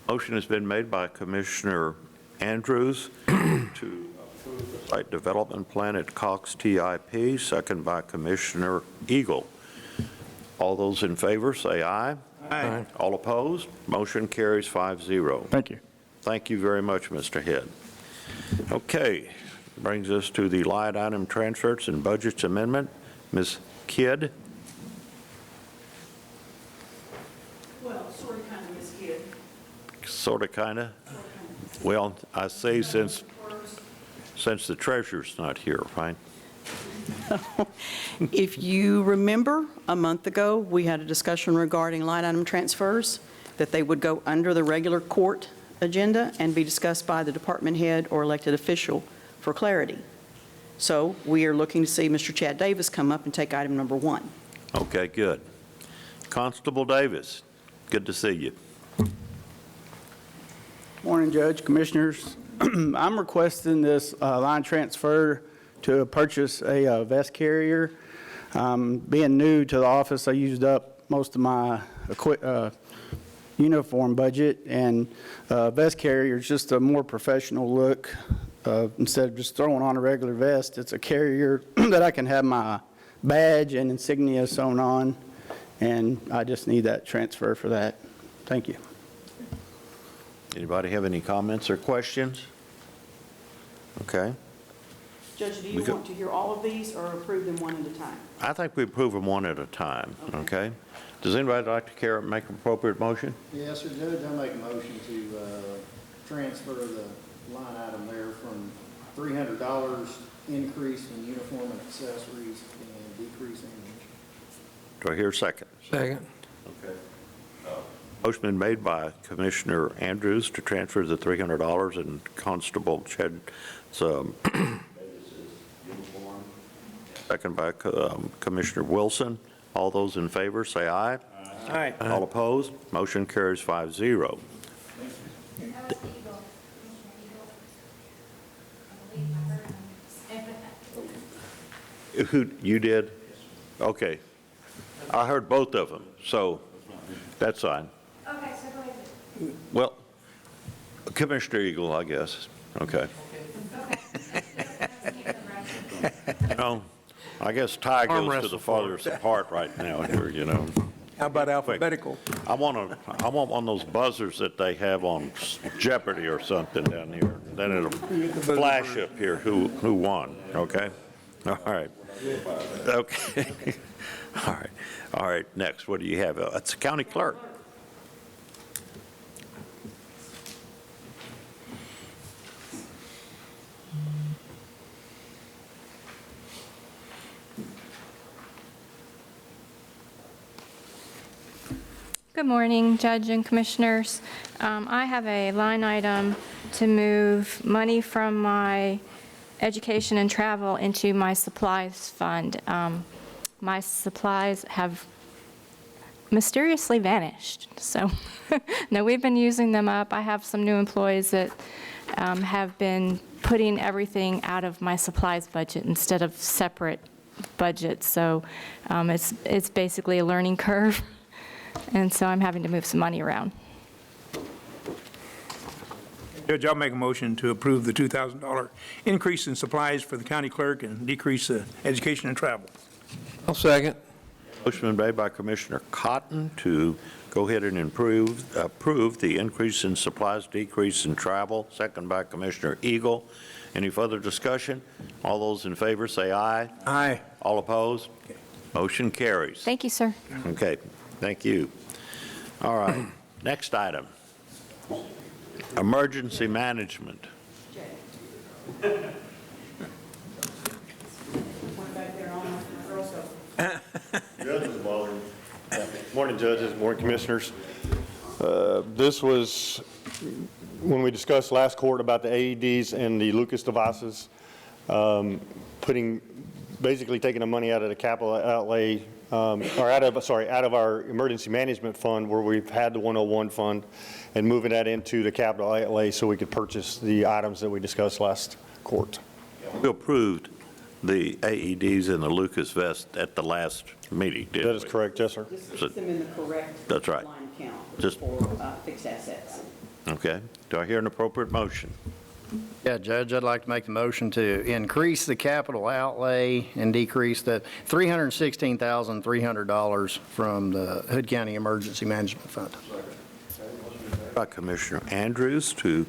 Motion has been made by Commissioner Andrews to approve the site development plan at Cox TIP, second by Commissioner Eagle. All those in favor, say aye. Aye. All opposed? Motion carries 5-0. Thank you. Thank you very much, Mr. Head. Okay, brings us to the line item transfers and budgets amendment. Ms. Kidd? Well, sort of, kind of, Ms. Kidd. Sort of, kind of? Well, I say since the treasurer's not here, right? If you remember, a month ago, we had a discussion regarding line item transfers, that they would go under the regular court agenda and be discussed by the department head or elected official for clarity. So we are looking to see Mr. Chad Davis come up and take item number 1. Okay, good. Constable Davis, good to see you. Morning, Judge, Commissioners. I'm requesting this line transfer to purchase a vest carrier. Being new to the office, I used up most of my uniform budget, and vest carrier is just a more professional look. Instead of just throwing on a regular vest, it's a carrier that I can have my badge and insignia sewn on, and I just need that transfer for that. Thank you. Anybody have any comments or questions? Okay. Judge, do you want to hear all of these or approve them one at a time? I think we approve them one at a time, okay? Does anybody like to make an appropriate motion? Yes, sir, Judge, I make a motion to transfer the line item there from $300 increase in uniform and accessories and decrease in ammunition. Do I hear a second? Second. Okay. Motion been made by Commissioner Andrews to transfer the $300 in Constable Chad's uniform. Second by Commissioner Wilson. All those in favor, say aye. Aye. All opposed? Motion carries 5-0. Who, you did? Okay. I heard both of them, so that's fine. Okay, so go ahead. Well, Commissioner Eagle, I guess. Okay. No, I guess tie Arm goes to wrestle the farthest apart right now here, you know. How about alphabetical? I want one of those buzzers that they have on Jeopardy or something down here. Then it'll flash up here who won, okay? All right. Okay. All right, next, what do you have? It's the county clerk. Good morning, Judge and Commissioners. I have a line item to move money from my education and travel into my supplies fund. My supplies have mysteriously vanished, so no, we've been using them up. I have some new employees that have been putting everything out of my supplies budget instead of separate budgets, so it's basically a learning curve. And so I'm having to move some money around. Judge, I'll make a motion to approve the $2,000 increase in supplies for the county clerk and decrease the education and travel. I'll second. Motion been made by Commissioner Cotton to go ahead and approve the increase in supplies, decrease in travel. Second by Commissioner Eagle. Any further discussion? All those in favor say aye. Aye. All opposed? Motion carries. Thank you, sir. Okay, thank you. All right, next item. Emergency management. Morning, judges, morning, commissioners. This was when we discussed last court about the AEDs and the Lucas devices, basically taking the money out of the capital outlay, or out of our emergency management fund where we've had the 101 fund, and moving that into the capital outlay so we could purchase the items that we discussed last court. We approved the AEDs and the Lucas vest at the last meeting, didn't we? That is correct, yes, sir. Just puts them in the correct That's right. line count Just- for fixed assets. Okay. Do I hear an appropriate motion? Yeah, Judge, I'd like to make the motion to increase the capital outlay and decrease that $316,300 from the Hood County Emergency Management Fund. By Commissioner Andrews to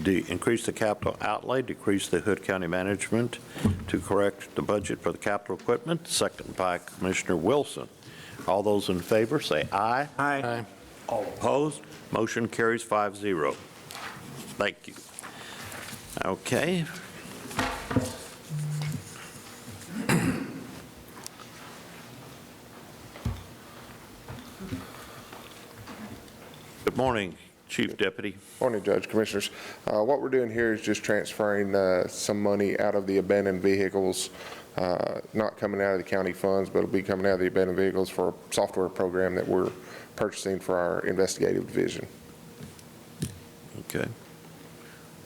increase the capital outlay, decrease the Hood County management to correct the budget for the capital equipment. Second by Commissioner Wilson. All those in favor say aye. Aye. All opposed? Motion carries 5-0. Thank you. Okay. Good morning, Chief Deputy. Morning, Judge, Commissioners. What we're doing here is just transferring some money out of the abandoned vehicles, not coming out of the county funds, but it'll be coming out of the abandoned vehicles for a software program that we're purchasing for our investigative division. Okay.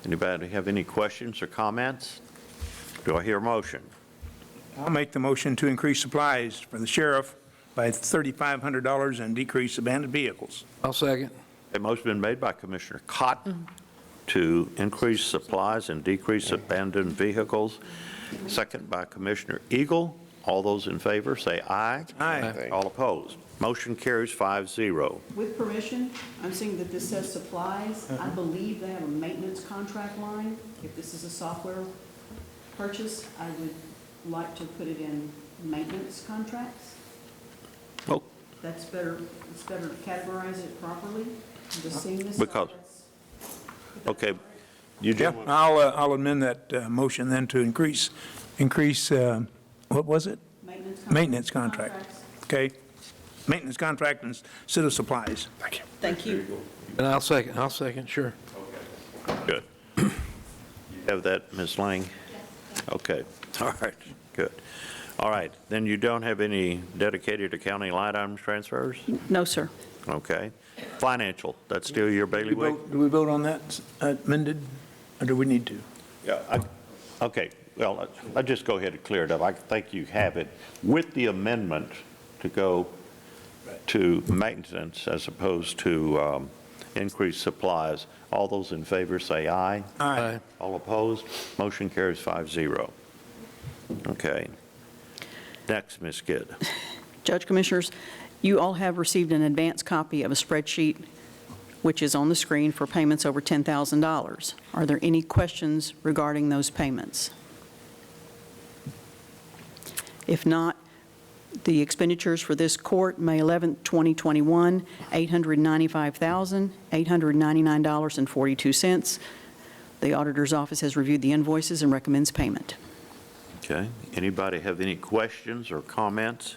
Anybody have any questions or comments? Do I hear a motion? I'll make the motion to increase supplies for the sheriff by $3,500 and decrease abandoned vehicles. I'll second. A motion been made by Commissioner Cotton to increase supplies and decrease abandoned vehicles. Second by Commissioner Eagle. All those in favor say aye. Aye. All opposed. Motion carries 5-0. With permission, I'm seeing that this says supplies. I believe they have a maintenance contract line. If this is a software purchase, I would like to put it in maintenance contracts. Oh. That's better, it's better to categorize it properly. I'm just seeing this. Because, okay, you Yeah, do. I'll amend that motion then to increase, what was it? Maintenance contract. Okay. Maintenance contract instead of supplies. Thank you. Thank you. And I'll second, sure. Good. You have that, Ms. Lang? Okay. All right. Good. All right. Then you don't have any dedicated accounting line item transfers? No, sir. Okay. Financial, that's still your bailiwick? Do we vote on that amended, or do we need to? Yeah. Okay. Well, I'll just go ahead and clear it up. I think you have it with the amendment to go to maintenance as opposed to increased supplies. All those in favor say aye. Aye. All opposed? Motion carries 5-0. Okay. Next, Ms. Kidd. Judge, Commissioners, you all have received an advance copy of a spreadsheet which is on the screen for payments over $10,000. Are there any questions regarding those payments? If not, the expenditures for this court, May 11, 2021, $895,899.42. The auditor's office has reviewed the invoices and recommends payment. Okay. Anybody have any questions or comments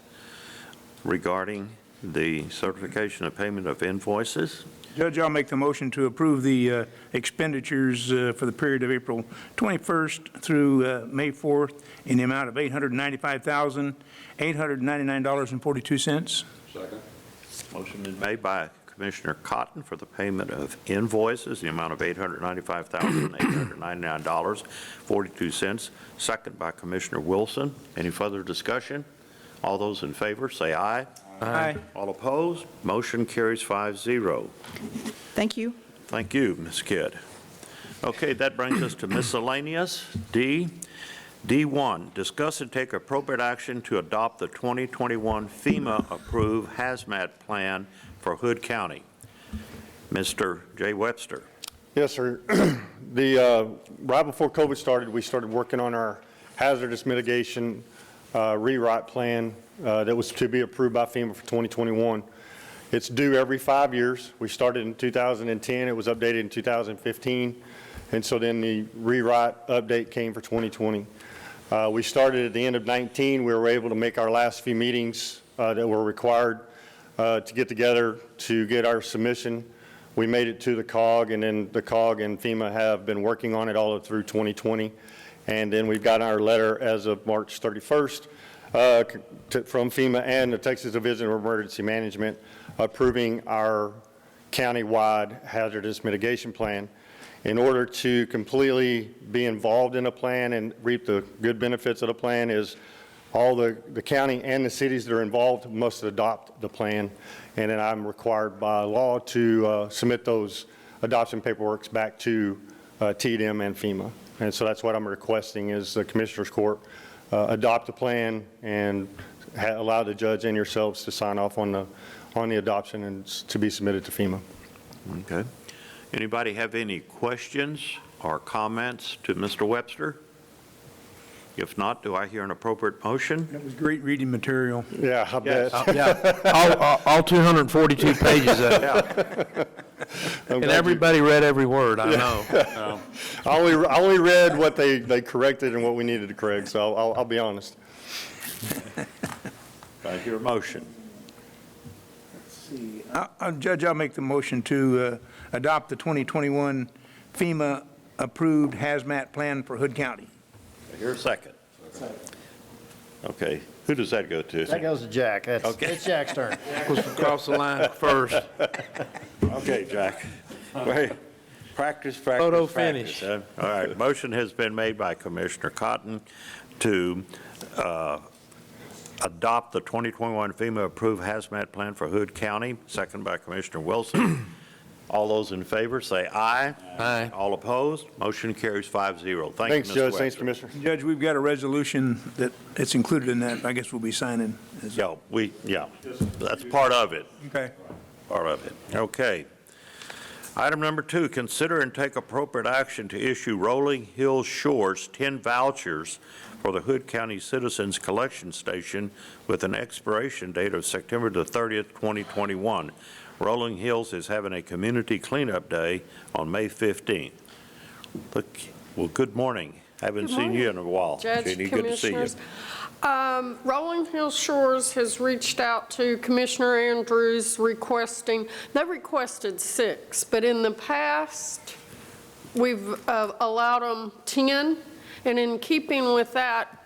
regarding the certification of payment of invoices? Judge, I'll make the motion to approve the expenditures for the period of April 21st through May 4th in the amount of $895,899.42. Second. Motion is made by Commissioner Cotton for the payment of invoices, the amount of $895,899.42. Second by Commissioner Wilson. Any further discussion? All those in favor say aye. Aye. All opposed? Motion carries 5-0. Thank you. Thank you, Ms. Kidd. Okay, that brings us to miscellaneous. D1, discuss and take appropriate action to adopt the 2021 FEMA-approved hazmat plan for Hood County. Mr. J. Webster. Yes, sir. Right before COVID started, we started working on our hazardous mitigation rewrite plan that was to be approved by FEMA for 2021. It's due every 5 years. We started in 2010. It was updated in 2015. And so then the rewrite update came for 2020. We started at the end of 19. We were able to make our last few meetings that were required to get together to get our submission. We made it to the COG, and then the COG and FEMA have been working on it all through 2020. And then we've got our letter as of March 31st from FEMA and the Texas Division of Emergency Management approving our county-wide hazardous mitigation plan. In order to completely be involved in a plan and reap the good benefits of the plan is all the county and the cities that are involved must adopt the plan. And then I'm required by law to submit those adoption paperworks back to TDM and FEMA. And so that's what I'm requesting is the Commissioners Court adopt the plan and allow the judge and yourselves to sign off on the adoption and to be submitted to FEMA. Okay. Anybody have any questions or comments to Mr. Webster? If not, do I hear an appropriate motion? That was great reading material. Yeah, I bet. Yeah, all 242 pages of it. And everybody read every word, I know. I only read what they corrected and what we needed to correct, so I'll be honest. I hear a motion. Judge, I'll make the motion to adopt the 2021 FEMA-approved hazmat plan for Hood County. I hear a second. Okay, who does that go to? That goes to Jack. It's Jack's turn. Was across the line first. Okay, Jack. Wait. Practice. Photo practice, finish. huh? All right, motion has been made by Commissioner Cotton to adopt the 2021 FEMA-approved hazmat plan for Hood County, second by Commissioner Wilson. All those in favor, say aye. Aye. All opposed, motion carries 5-0. Thanks, you, Mr. Judge. Webster. Thanks, Commissioner. Judge, we've got a resolution that it's included in that. I guess we'll be signing. Yeah, that's part of it. Okay. Part of it. Okay. Item number 2, consider and take appropriate action to issue Rolling Hill Shores 10 vouchers for the Hood County Citizens Collection Station with an expiration date of September the 30th, 2021. Rolling Hills is having a community cleanup day on May 15th. Look, well, good morning. Haven't seen you in a while. Judge, Jeannie, good to see you. Rolling Hill Shores has reached out to Commissioner Andrews requesting, they requested 6, but in the past, we've allowed them 10, and in keeping with that,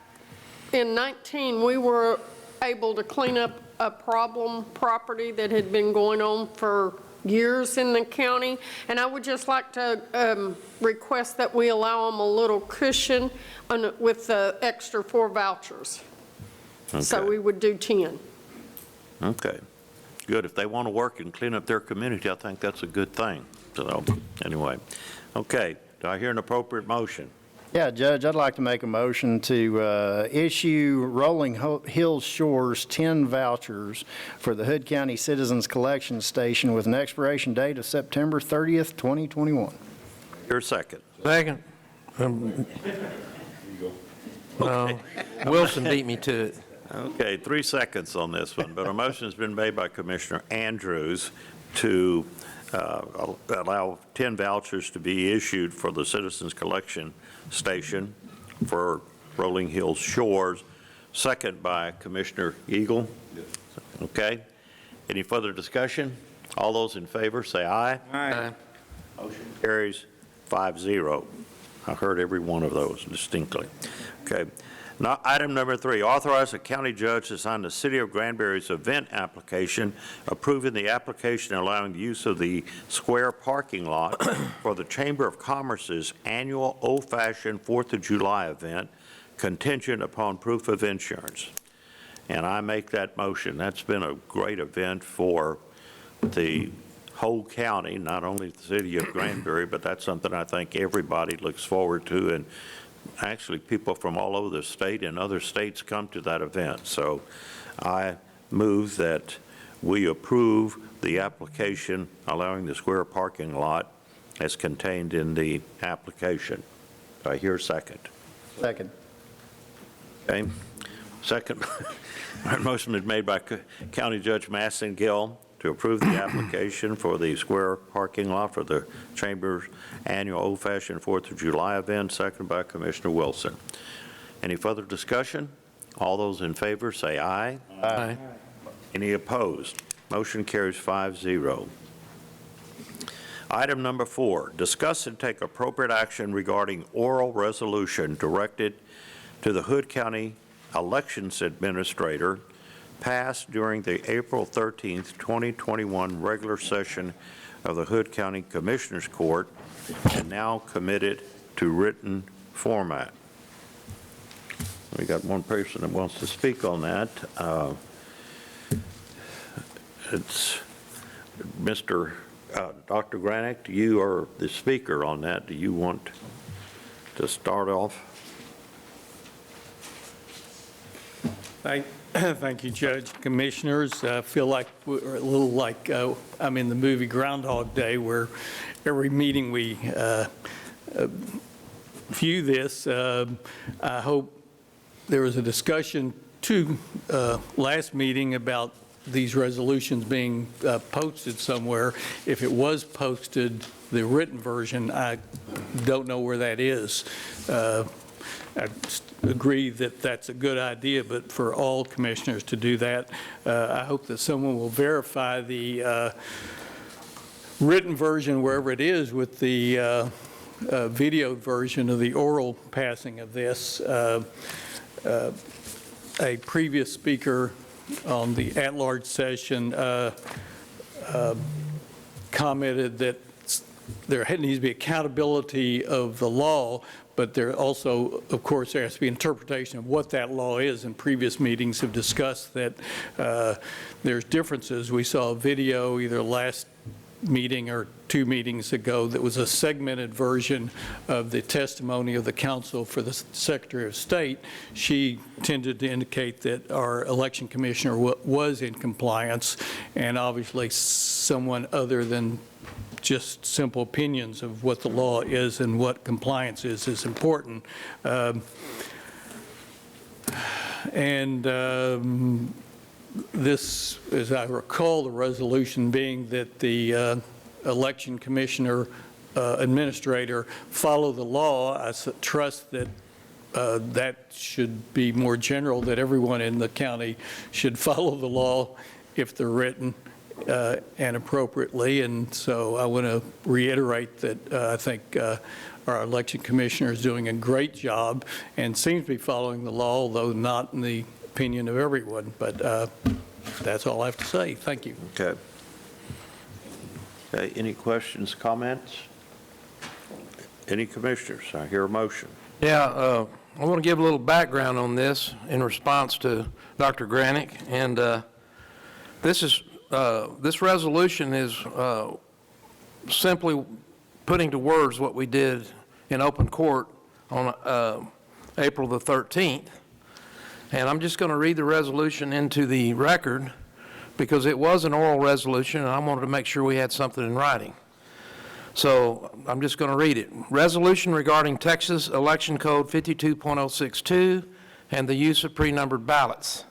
in 19, we were able to clean up a problem property that had been going on for years in the county, and I would just like to request that we allow them a little cushion with the extra 4 vouchers. Okay. So we would do 10. Okay, good. If they want to work and clean up their community, I think that's a good thing. So, anyway, okay, do I hear an appropriate motion? Yeah, Judge, I'd like to make a motion to issue Rolling Hill Shores 10 vouchers for the Hood County Citizens Collection Station with an expiration date of September 30th, 2021. Your second. Second. No, Wilson beat me to it. Okay, 3 seconds on this one, but a motion has been made by Commissioner Andrews to allow 10 vouchers to be issued for the Citizens Collection Station for Rolling Hills Shores, second by Commissioner Eagle. Okay, any further discussion? All those in favor, say aye. Aye. Motion carries 5-0. I heard every one of those distinctly. Okay. Now, item number 3, authorize the county judge to sign the City of Granbury's event application, approving the application allowing the use of the square parking lot for the Chamber of Commerce's annual old-fashioned 4th of July event, contingent upon proof of insurance. And I make that motion. That's been a great event for the whole county, not only the City of Granbury, but that's something I think everybody looks forward to. And actually, people from all over the state and other states come to that event. So I move that we approve the application allowing the square parking lot as contained in the application. Do I hear a second? Second. Okay. Second. Motion is made by County Judge Massengill to approve the application for the square parking lot for the Chamber's annual old-fashioned 4th of July event, seconded by Commissioner Wilson. Any further discussion? All those in favor say aye. Aye. Any opposed? Motion carries 5-0. Item number 4, discuss and take appropriate action regarding oral resolution directed to the Hood County Elections Administrator passed during the April 13th, 2021 regular session of the Hood County Commissioners Court and now committed to written format. We got one person that wants to speak on that. It's Mr. Dr. Granick, you are the speaker on that. Do you want to start off? Thank you, Judge. Commissioners, I feel like we're a little like I'm in the movie Groundhog Day, where every meeting we view this. I hope there was a discussion last meeting about these resolutions being posted somewhere. If it was posted, the written version, I don't know where that is. I agree that that's a good idea, but for all commissioners to do that, I hope that someone will verify the written version wherever it is with the video version of the oral passing of this. A previous speaker on the at-large session commented that there needs to be accountability of the law, but there also, of course, there has to be interpretation of what that law is, and previous meetings have discussed that there's differences. We saw a video either last meeting or 2 meetings ago that was a segmented version of the testimony of the counsel for the Secretary of State. She tended to indicate that our election commissioner was in compliance, and obviously someone other than just simple opinions of what the law is and what compliance is important. This, as I recall, the resolution being that the election commissioner administrator follow the law. I trust that that should be more general, that everyone in the county should follow the law if they're written and appropriately. And so I want to reiterate that I think our election commissioner is doing a great job and seems to be following the law, although not in the opinion of everyone. But that's all I have to say. Thank you. Okay. Okay, any questions, comments? Any commissioners? I hear a motion. Yeah, I want to give a little background on this in response to Dr. Granick. And this resolution is simply putting to words what we did in open court on April the 13th. And I'm just going to read the resolution into the record because it was an oral resolution and I wanted to make sure we had something in writing. So I'm just going to read it. Resolution regarding Texas Election Code 52.062 and the use of pre-numbered ballots.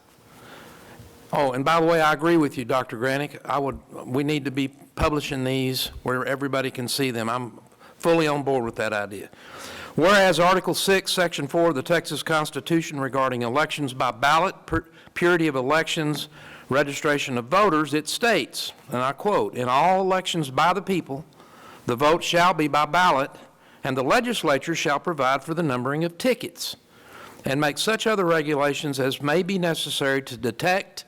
Oh, and by the way, I agree with you, Dr. Granick. We need to be publishing these where everybody can see them. I'm fully on board with that idea. Whereas Article 6, Section 4 of the Texas Constitution regarding elections by ballot, purity of elections, registration of voters, it states, and I quote, "In all elections by the people, the vote shall be by ballot, and the legislature shall provide for the numbering of tickets, and make such other regulations as may be necessary to detect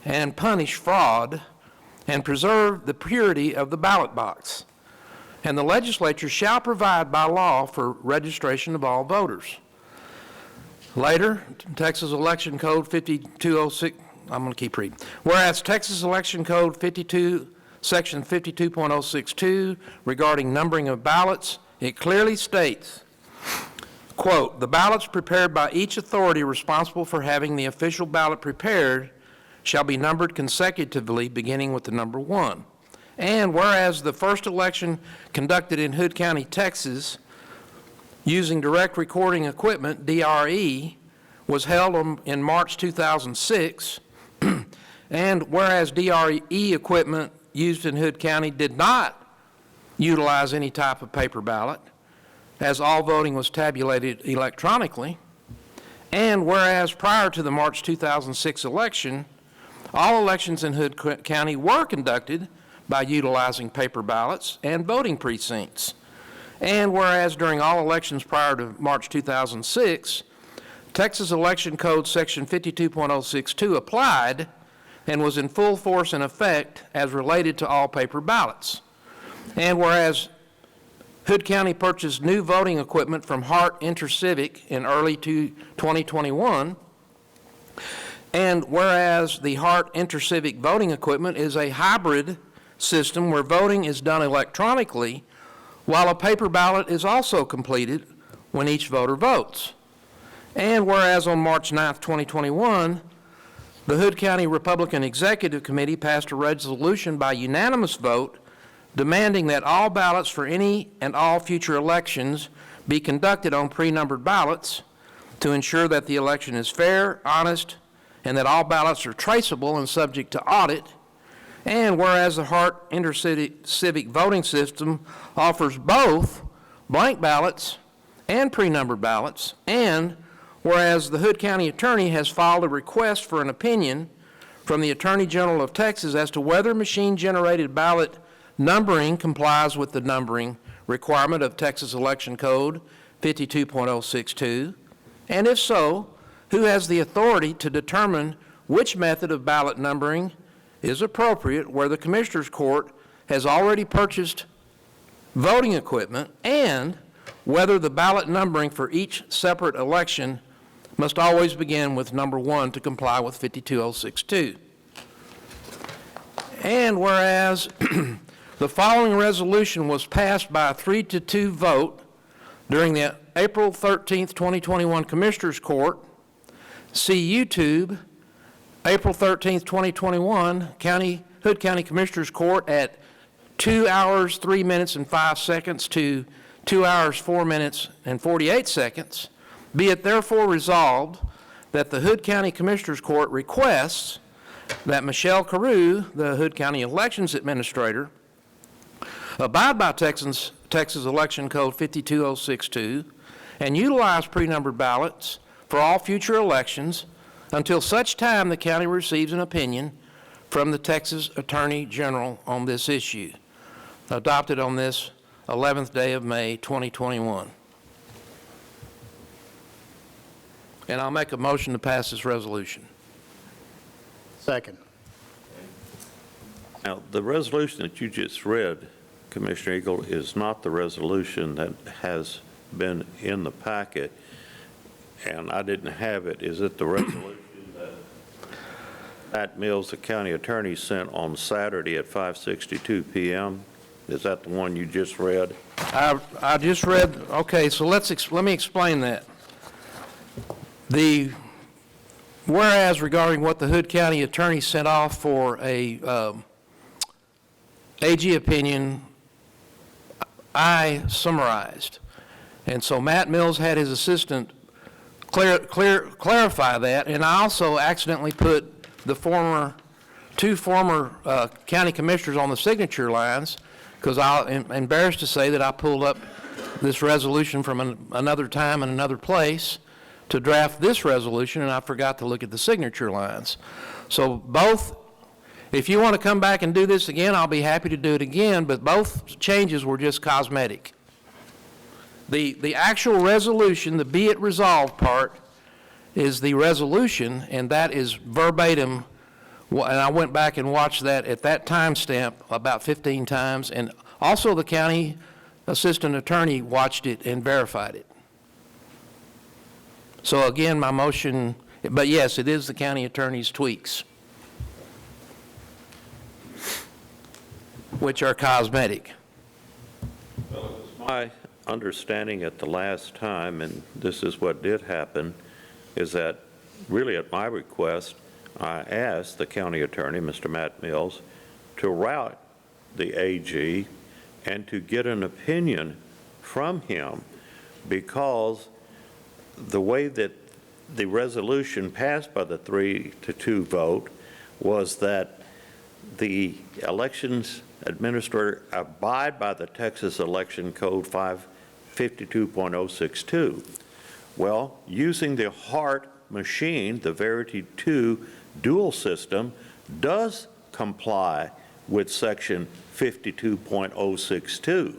and punish fraud, and preserve the purity of the ballot box. And the legislature shall provide by law for registration of all voters." Later, Texas Election Code 5206, I'm going to keep reading. Whereas Texas Election Code Section 52.062 regarding numbering of ballots, it clearly states, quote, "The ballots prepared by each authority responsible for having the official ballot prepared shall be numbered consecutively beginning with the number 1. And whereas the first election conducted in Hood County, Texas, using direct recording equipment, DRE, was held in March 2006, and whereas DRE equipment used in Hood County did not utilize any type of paper ballot, as all voting was tabulated electronically, and whereas prior to the March 2006 election, all elections in Hood County were conducted by utilizing paper ballots and voting precincts. And whereas during all elections prior to March 2006, Texas Election Code Section 52.062 applied and was in full force and effect as related to all paper ballots. And whereas Hood County purchased new voting equipment from Hart Intercivic in early 2021, and whereas the Hart Intercivic voting equipment is a hybrid system where voting is done electronically while a paper ballot is also completed when each voter votes. And whereas on March 9th, 2021, the Hood County Republican Executive Committee passed a resolution by unanimous vote demanding that all ballots for any and all future elections be conducted on pre-numbered ballots to ensure that the election is fair, honest, and that all ballots are traceable and subject to audit. And whereas the Hart Intercivic voting system offers both blank ballots and pre-numbered ballots, and whereas the Hood County Attorney has filed a request for an opinion from the Attorney General of Texas as to whether machine-generated ballot numbering complies with the numbering requirement of Texas Election Code 52.062, and if so, who has the authority to determine which method of ballot numbering is appropriate where the Commissioners Court has already purchased voting equipment, and whether the ballot numbering for each separate election must always begin with number 1 to comply with 52.062. And whereas the following resolution was passed by a 3-2 vote during the April 13th, 2021 Commissioners Court, see YouTube, April 13th, 2021, Hood County Commissioners Court at 2 hours, 3 minutes, and 5 seconds to 2 hours, 4 minutes, and 48 seconds. Be it therefore resolved that the Hood County Commissioners Court requests that Michelle Carew, the Hood County Elections Administrator, abide by Texas Election Code 52.062 and utilize pre-numbered ballots for all future elections until such time the county receives an opinion from the Texas Attorney General on this issue, adopted on this 11th day of May, 2021. And I'll make a motion to pass this resolution. Second. Now, the resolution that you just read, Commissioner Eagle, is not the resolution that has been in the packet, and I didn't have it. Is it the resolution that Matt Mills, the county attorney, sent on Saturday at 5:62 p.m.? Is that the one you just read? I just read, okay, so let me explain that. The whereas regarding what the Hood County attorney sent off for a AG opinion, I summarized. And so Matt Mills had his assistant clarify that, and I also accidentally put the two former county commissioners on the signature lines, because I'm embarrassed to say that I pulled up this resolution from another time and another place to draft this resolution, and I forgot to look at the signature lines. So both, if you want to come back and do this again, I'll be happy to do it again, but both changes were just cosmetic. The actual resolution, the be it resolved part, is the resolution, and that is verbatim, and I went back and watched that at that timestamp about 15 times, and also the county assistant attorney watched it and verified it. So again, my motion, but yes, it is the county attorney's tweaks, which are cosmetic. Well, it was my understanding at the last time, and this is what did happen, is that really at my request, I asked the county attorney, Mr. Matt Mills, to route the AG and to get an opinion from him, because the way that the resolution passed by the 3-2 vote was that the elections administrator abide by the Texas Election Code 52.062. Well, using the Hart machine, the Verity 2 dual system, does comply with Section 52.062.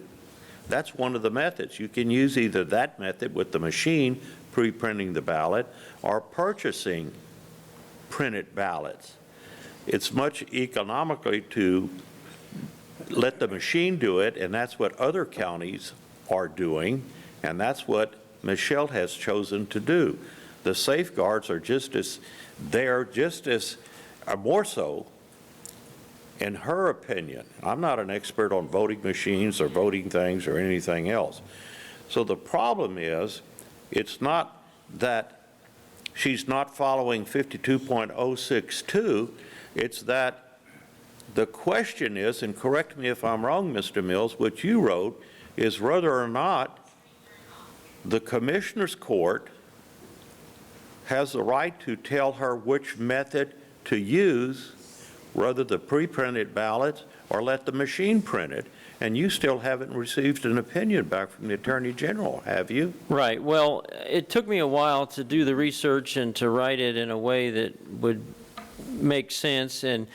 That's one of the methods. You can use either that method with the machine pre-printing the ballot or purchasing printed ballots. It's much economically to let the machine do it, and that's what other counties are doing, and that's what Michelle has chosen to do. The safeguards are more so, in her opinion. I'm not an expert on voting machines or voting things or anything else. So the problem is, it's not that she's not following 52.062, it's that the question is, and correct me if I'm wrong, Mr. Mills, what you wrote is whether or not the Commissioner's Court has the right to tell her which method to use, whether the pre-printed ballots or let the machine print it. And you still haven't received an opinion back from the Attorney General, have you? Right. Well, it took me a while to do the research and to write it in a way that would make sense. And,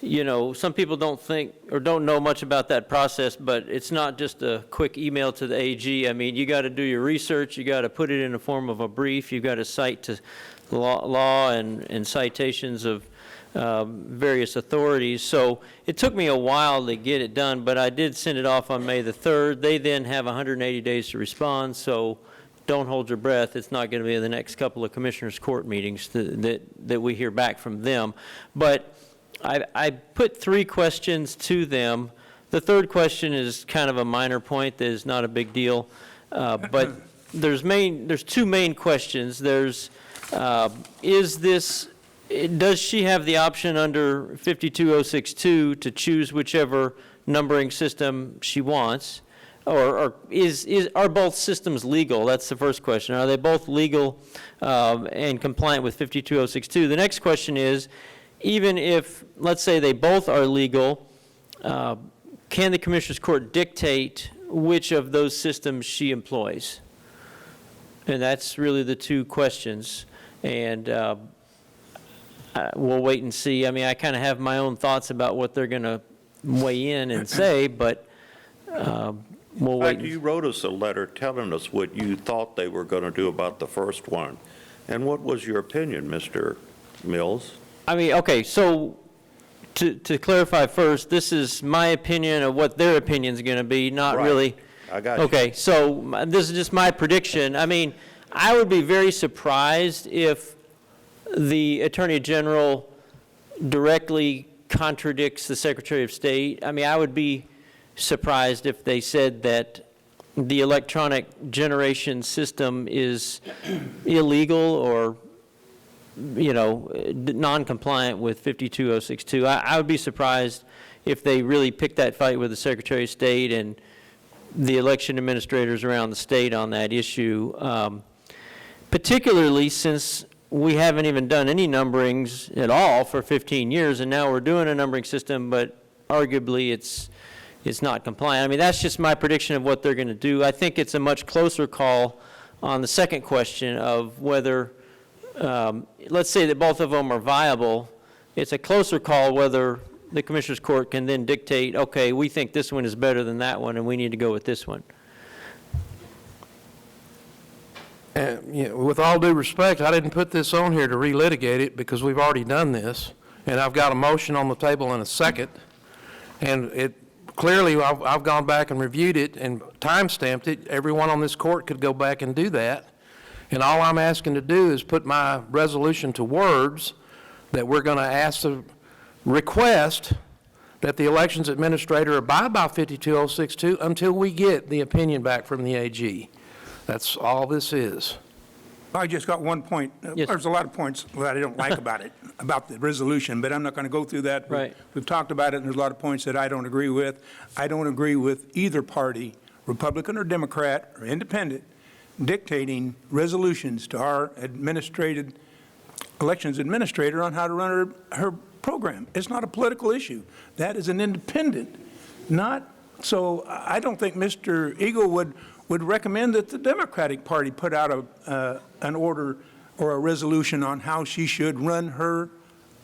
you know, some people don't think or don't know much about that process, but it's not just a quick email to the AG. I mean, you got to do your research. You got to put it in the form of a brief. You got to cite to law and citations of various authorities. So it took me a while to get it done, but I did send it off on May the 3rd. They then have 180 days to respond, so don't hold your breath. It's not going to be in the next couple of Commissioners' Court meetings that we hear back from them. But I put 3 questions to them. The third question is kind of a minor point that is not a big deal, but there's 2 main questions. There's, does she have the option under 52062 to choose whichever numbering system she wants? Or are both systems legal? That's the first question. Are they both legal and compliant with 52062? The next question is, even if, let's say they both are legal, can the Commissioner's Court dictate which of those systems she employs? And that's really the 2 questions. And we'll wait and see. I mean, I kind of have my own thoughts about what they're going to weigh in and say, but we'll wait. You wrote us a letter telling us what you thought they were going to do about the first one. And what was your opinion, Mr. Mills? I mean, okay, so to clarify first, this is my opinion of what their opinion is going to be, not Right. really. I got you. Okay, so this is just my prediction. I mean, I would be very surprised if the Attorney General directly contradicts the Secretary of State. I mean, I would be surprised if they said that the electronic generation system is illegal or, you know, non-compliant with 52062. I would be surprised if they really picked that fight with the Secretary of State and the election administrators around the state on that issue, particularly since we haven't even done any numberings at all for 15 years, and now we're doing a numbering system, but arguably it's not compliant. I mean, that's just my prediction of what they're going to do. I think it's a much closer call on the second question of whether, let's say that both of them are viable. It's a closer call whether the Commissioner's Court can then dictate, okay, we think this one is better than that one, and we need to go with this one. And, you know, with all due respect, I didn't put this on here to relitigate it because we've already done this, and I've got a motion on the table in a second, and it clearly I've gone back and reviewed it and time-stamped it. Everyone on this court could go back and do that, and all I'm asking to do is put my resolution to words that we're going to ask the request that the elections administrator abide by 52062 until we get the opinion back from the AG. That's all this is. I just got one point. Yes. There's a lot of points that I don't like about it, about the resolution, but I'm not going to go through that. Right. We've talked about it, and there's a lot of points that I don't agree with. I don't agree with either party, Republican or Democrat or independent, dictating resolutions to our elections administrator on how to run her program. It's not a political issue. That is an independent, not, so I don't think Mr. Eagle would recommend that the Democratic Party put out an order or a resolution on how she should run her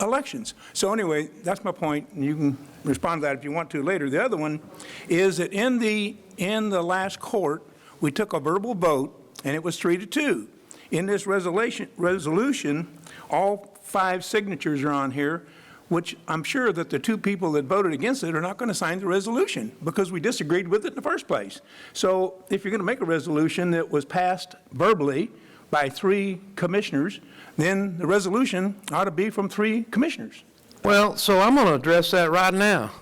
elections. So anyway, that's my point, and you can respond to that if you want to later. The other one is that in the last court, we took a verbal vote, and it was 3-2. In this resolution, all 5 signatures are on here, which I'm sure that the 2 people that voted against it are not going to sign the resolution because we disagreed with it in the first place. So if you're going to make a resolution that was passed verbally by 3 commissioners, then the resolution ought to be from 3 commissioners. Well, so I'm going to address that right now.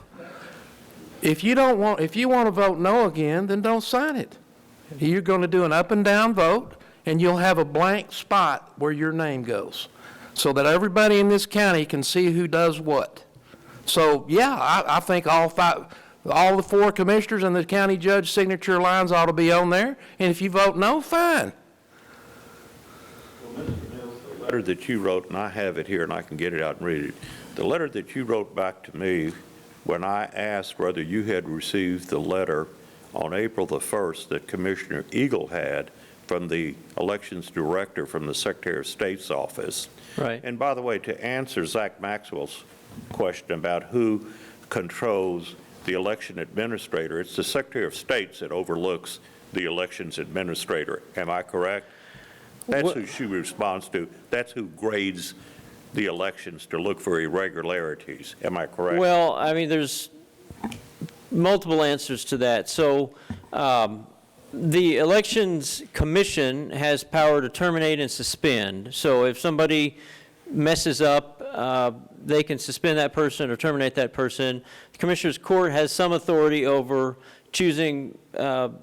If you want to vote no again, then don't sign it. You're going to do an up and down vote, and you'll have a blank spot where your name goes, so that everybody in this county can see who does what. So, yeah, I think all the 4 commissioners and the county judge signature lines ought to be on there, and if you vote no, fine. Well, Mr. Mills, the letter that you wrote, and I have it here, and I can get it out and read it. The letter that you wrote back to me when I asked whether you had received the letter on April the 1st that Commissioner Eagle had from the elections director from the Secretary of State's office. Right. And by the way, to answer Zach Maxwell's question about who controls the election administrator, it's the Secretary of State that overlooks the elections administrator. Am I correct? That's who she responds to. That's who grades the elections to look for irregularities. Am I correct? Well, I mean, there's multiple answers to that. So the Elections Commission has power to terminate and suspend. So if somebody messes up, they can suspend that person or terminate that person. The Commissioner's Court has some authority over choosing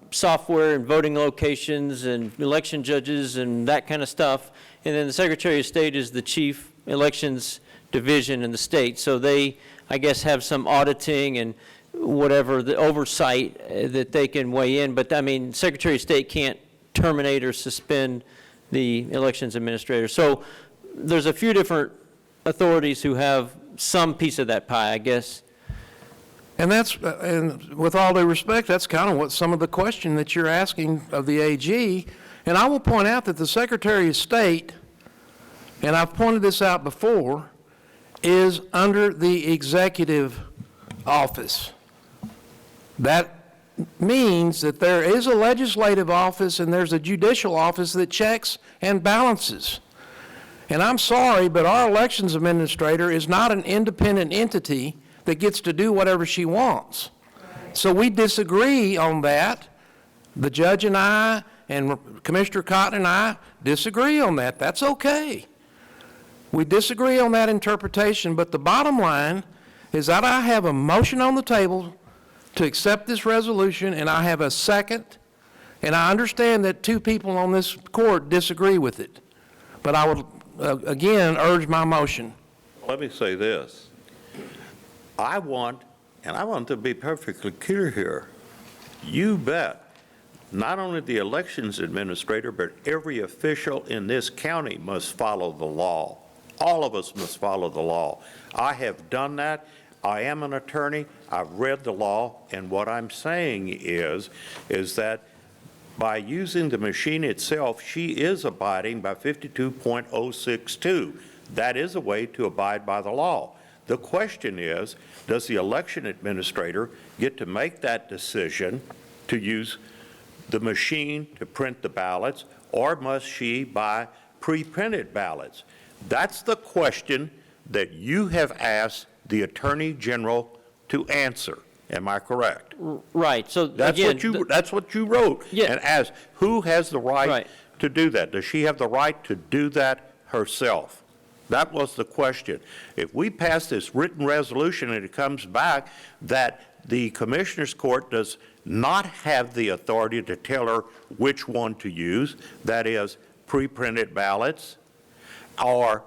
software and voting locations and election judges and that kind of stuff. And then the Secretary of State is the chief elections division in the state. So they, I guess, have some auditing and whatever, the oversight that they can weigh in. But, I mean, Secretary of State can't terminate or suspend the elections administrator. So there's a few different authorities who have some piece of that pie, I guess. And that's, and with all due respect, that's kind of what some of the question that you're asking of the AG. And I will point out that the Secretary of State, and I've pointed this out before, is under the executive office. That means that there is a legislative office and there's a judicial office that checks and balances. And I'm sorry, but our elections administrator is not an independent entity that gets to do whatever she wants. So we disagree on that. The judge and I and Commissioner Cotton and I disagree on that. That's okay. We disagree on that interpretation, but the bottom line is that I have a motion on the table to accept this resolution, and I have a second, and I understand that 2 people on this court disagree with it. But I would, again, urge my motion. Let me say this. I want to be perfectly clear here. You bet, not only the elections administrator, but every official in this county must follow the law. All of us must follow the law. I have done that. I am an attorney. I've read the law, and what I'm saying is that by using the machine itself, she is abiding by 52.062. That is a way to abide by the law. The question is, does the election administrator get to make that decision to use the machine to print the ballots, or must she buy pre-printed ballots? That's the question that you have asked the Attorney General to answer. Am I correct? Right. So that's again, that's what you wrote. Yeah. And asked, who has the right to do that? Does she have the right to do that herself? That was the question. If we pass this written resolution and it comes back that the Commissioner's Court does not have the authority to tell her which one to use, that is pre-printed ballots, or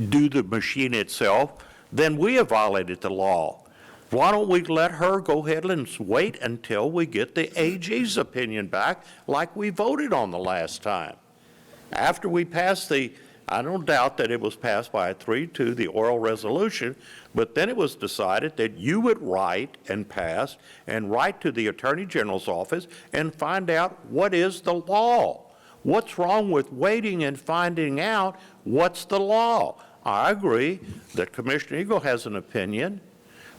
do the machine itself, then we have violated the law. Why don't we let her go ahead and wait until we get the AG's opinion back like we voted on the last time? After we pass I don't doubt that it was passed by a 3-2, the oral resolution, but then it was decided that you would write and pass and write to the Attorney General's office and find out what is the law. What's wrong with waiting and finding out what's the law? I agree that Commissioner Eagle has an opinion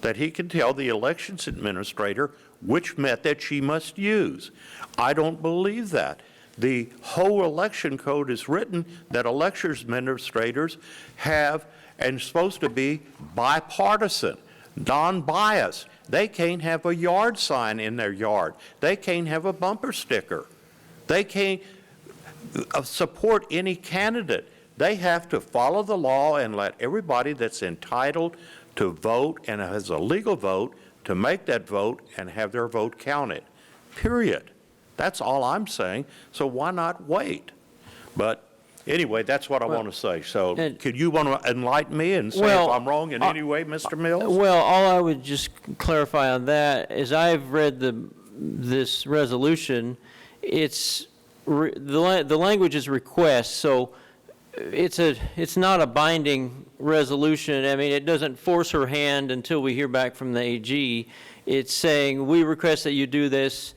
that he can tell the elections administrator which method she must use. I don't believe that. The whole election code is written that election administrators have and supposed to be bipartisan, non-biased. They can't have a yard sign in their yard. They can't have a bumper sticker. They can't support any candidate. They have to follow the law and let everybody that's entitled to vote and has a legal vote to make that vote and have their vote counted, period. That's all I'm saying, so why not wait? But anyway, that's what I want to say. So could you want to enlighten me and say if I'm wrong in any way, Mr. Mills? Well, all I would just clarify on that is I've read this resolution. It's the language is request, so it's not a binding resolution. I mean, it doesn't force her hand until we hear back from the AG. It's saying we request that you do this,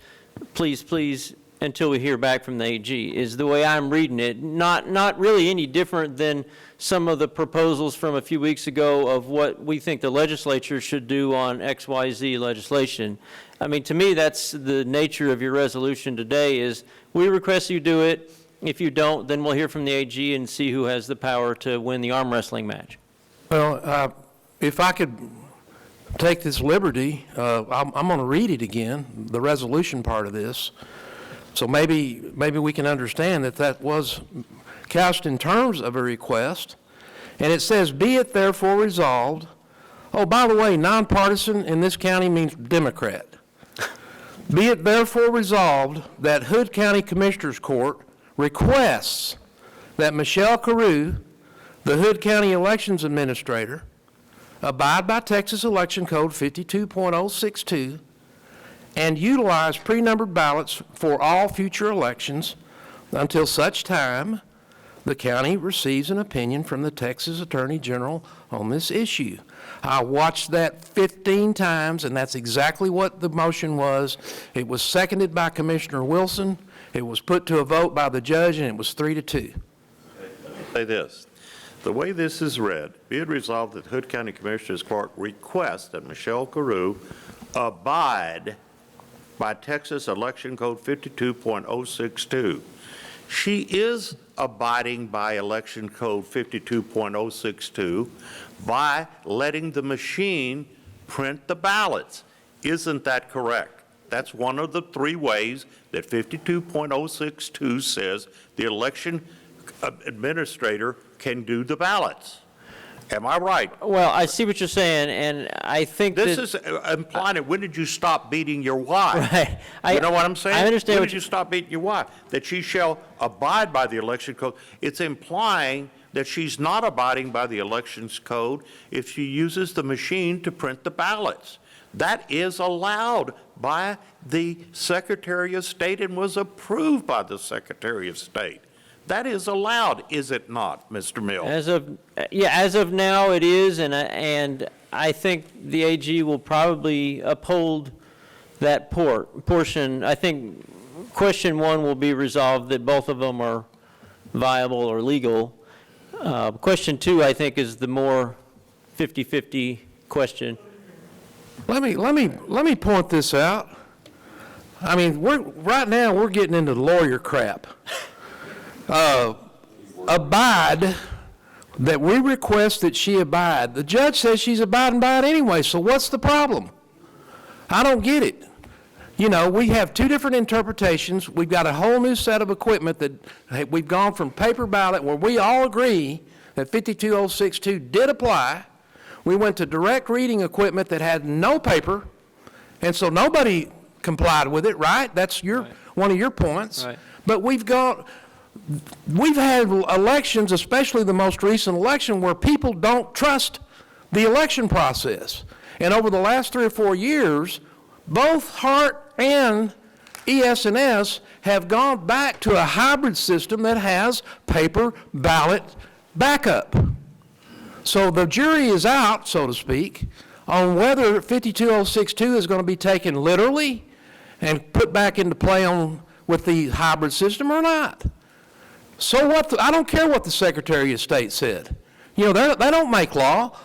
please, please, until we hear back from the AG, is the way I'm reading it. Not really any different than some of the proposals from a few weeks ago of what we think the legislature should do on XYZ legislation. I mean, to me, that's the nature of your resolution today is we request you do it. If you don't, then we'll hear from the AG and see who has the power to win the arm wrestling match. Well, if I could take this liberty, I'm going to read it again, the resolution part of this. So maybe we can understand that was couched in terms of a request. And it says, be it therefore resolved. Oh, by the way, nonpartisan in this county means Democrat. Be it therefore resolved that Hood County Commissioners Court requests that Michelle Carew, the Hood County Elections Administrator, abide by Texas Election Code 52.062 and utilize pre-numbered ballots for all future elections until such time the county receives an opinion from the Texas Attorney General on this issue. I watched that 15 times, and that's exactly what the motion was. It was seconded by Commissioner Wilson. It was put to a vote by the judge, and it was 3-2. Say this. The way this is read, be it resolved that Hood County Commissioners Court requests that Michelle Carew abide by Texas Election Code 52.062. She is abiding by Election Code 52.062 by letting the machine print the ballots. Isn't that correct? That's one of the three ways that 52.062 says the election administrator can do the ballots. Am I right? Well, I see what you're saying, and I think this is implying when did you stop beating your wife? Right. You know what I'm saying? I understand. When did you stop beating your wife? That she shall abide by the election code. It's implying that she's not abiding by the elections code if she uses the machine to print the ballots. That is allowed by the Secretary of State and was approved by the Secretary of State. That is allowed, is it not, Mr. Mills? As of now, it is, and I think the AG will probably uphold that portion. I think question one will be resolved that both of them are viable or legal. Question two, I think, is the more 50-50 question. Let me point this out. I mean, right now we're getting into lawyer crap. Abide, that we request that she abide. The judge says she's abiding by it anyway, so what's the problem? I don't get it. You know, we have two different interpretations. We've got a whole new set of equipment that we've gone from paper ballot where we all agree that 52062 did apply. We went to direct reading equipment that had no paper, and so nobody complied with it, right? That's one of your points. Right. But we've had elections, especially the most recent election, where people don't trust the election process. And over the last 3 or 4 years, both Hart and ES&S have gone back to a hybrid system that has paper ballot backup. So the jury is out, so to speak, on whether 52062 is going to be taken literally and put back into play with the hybrid system or not. So what? I don't care what the Secretary of State said. You know, they don't make law.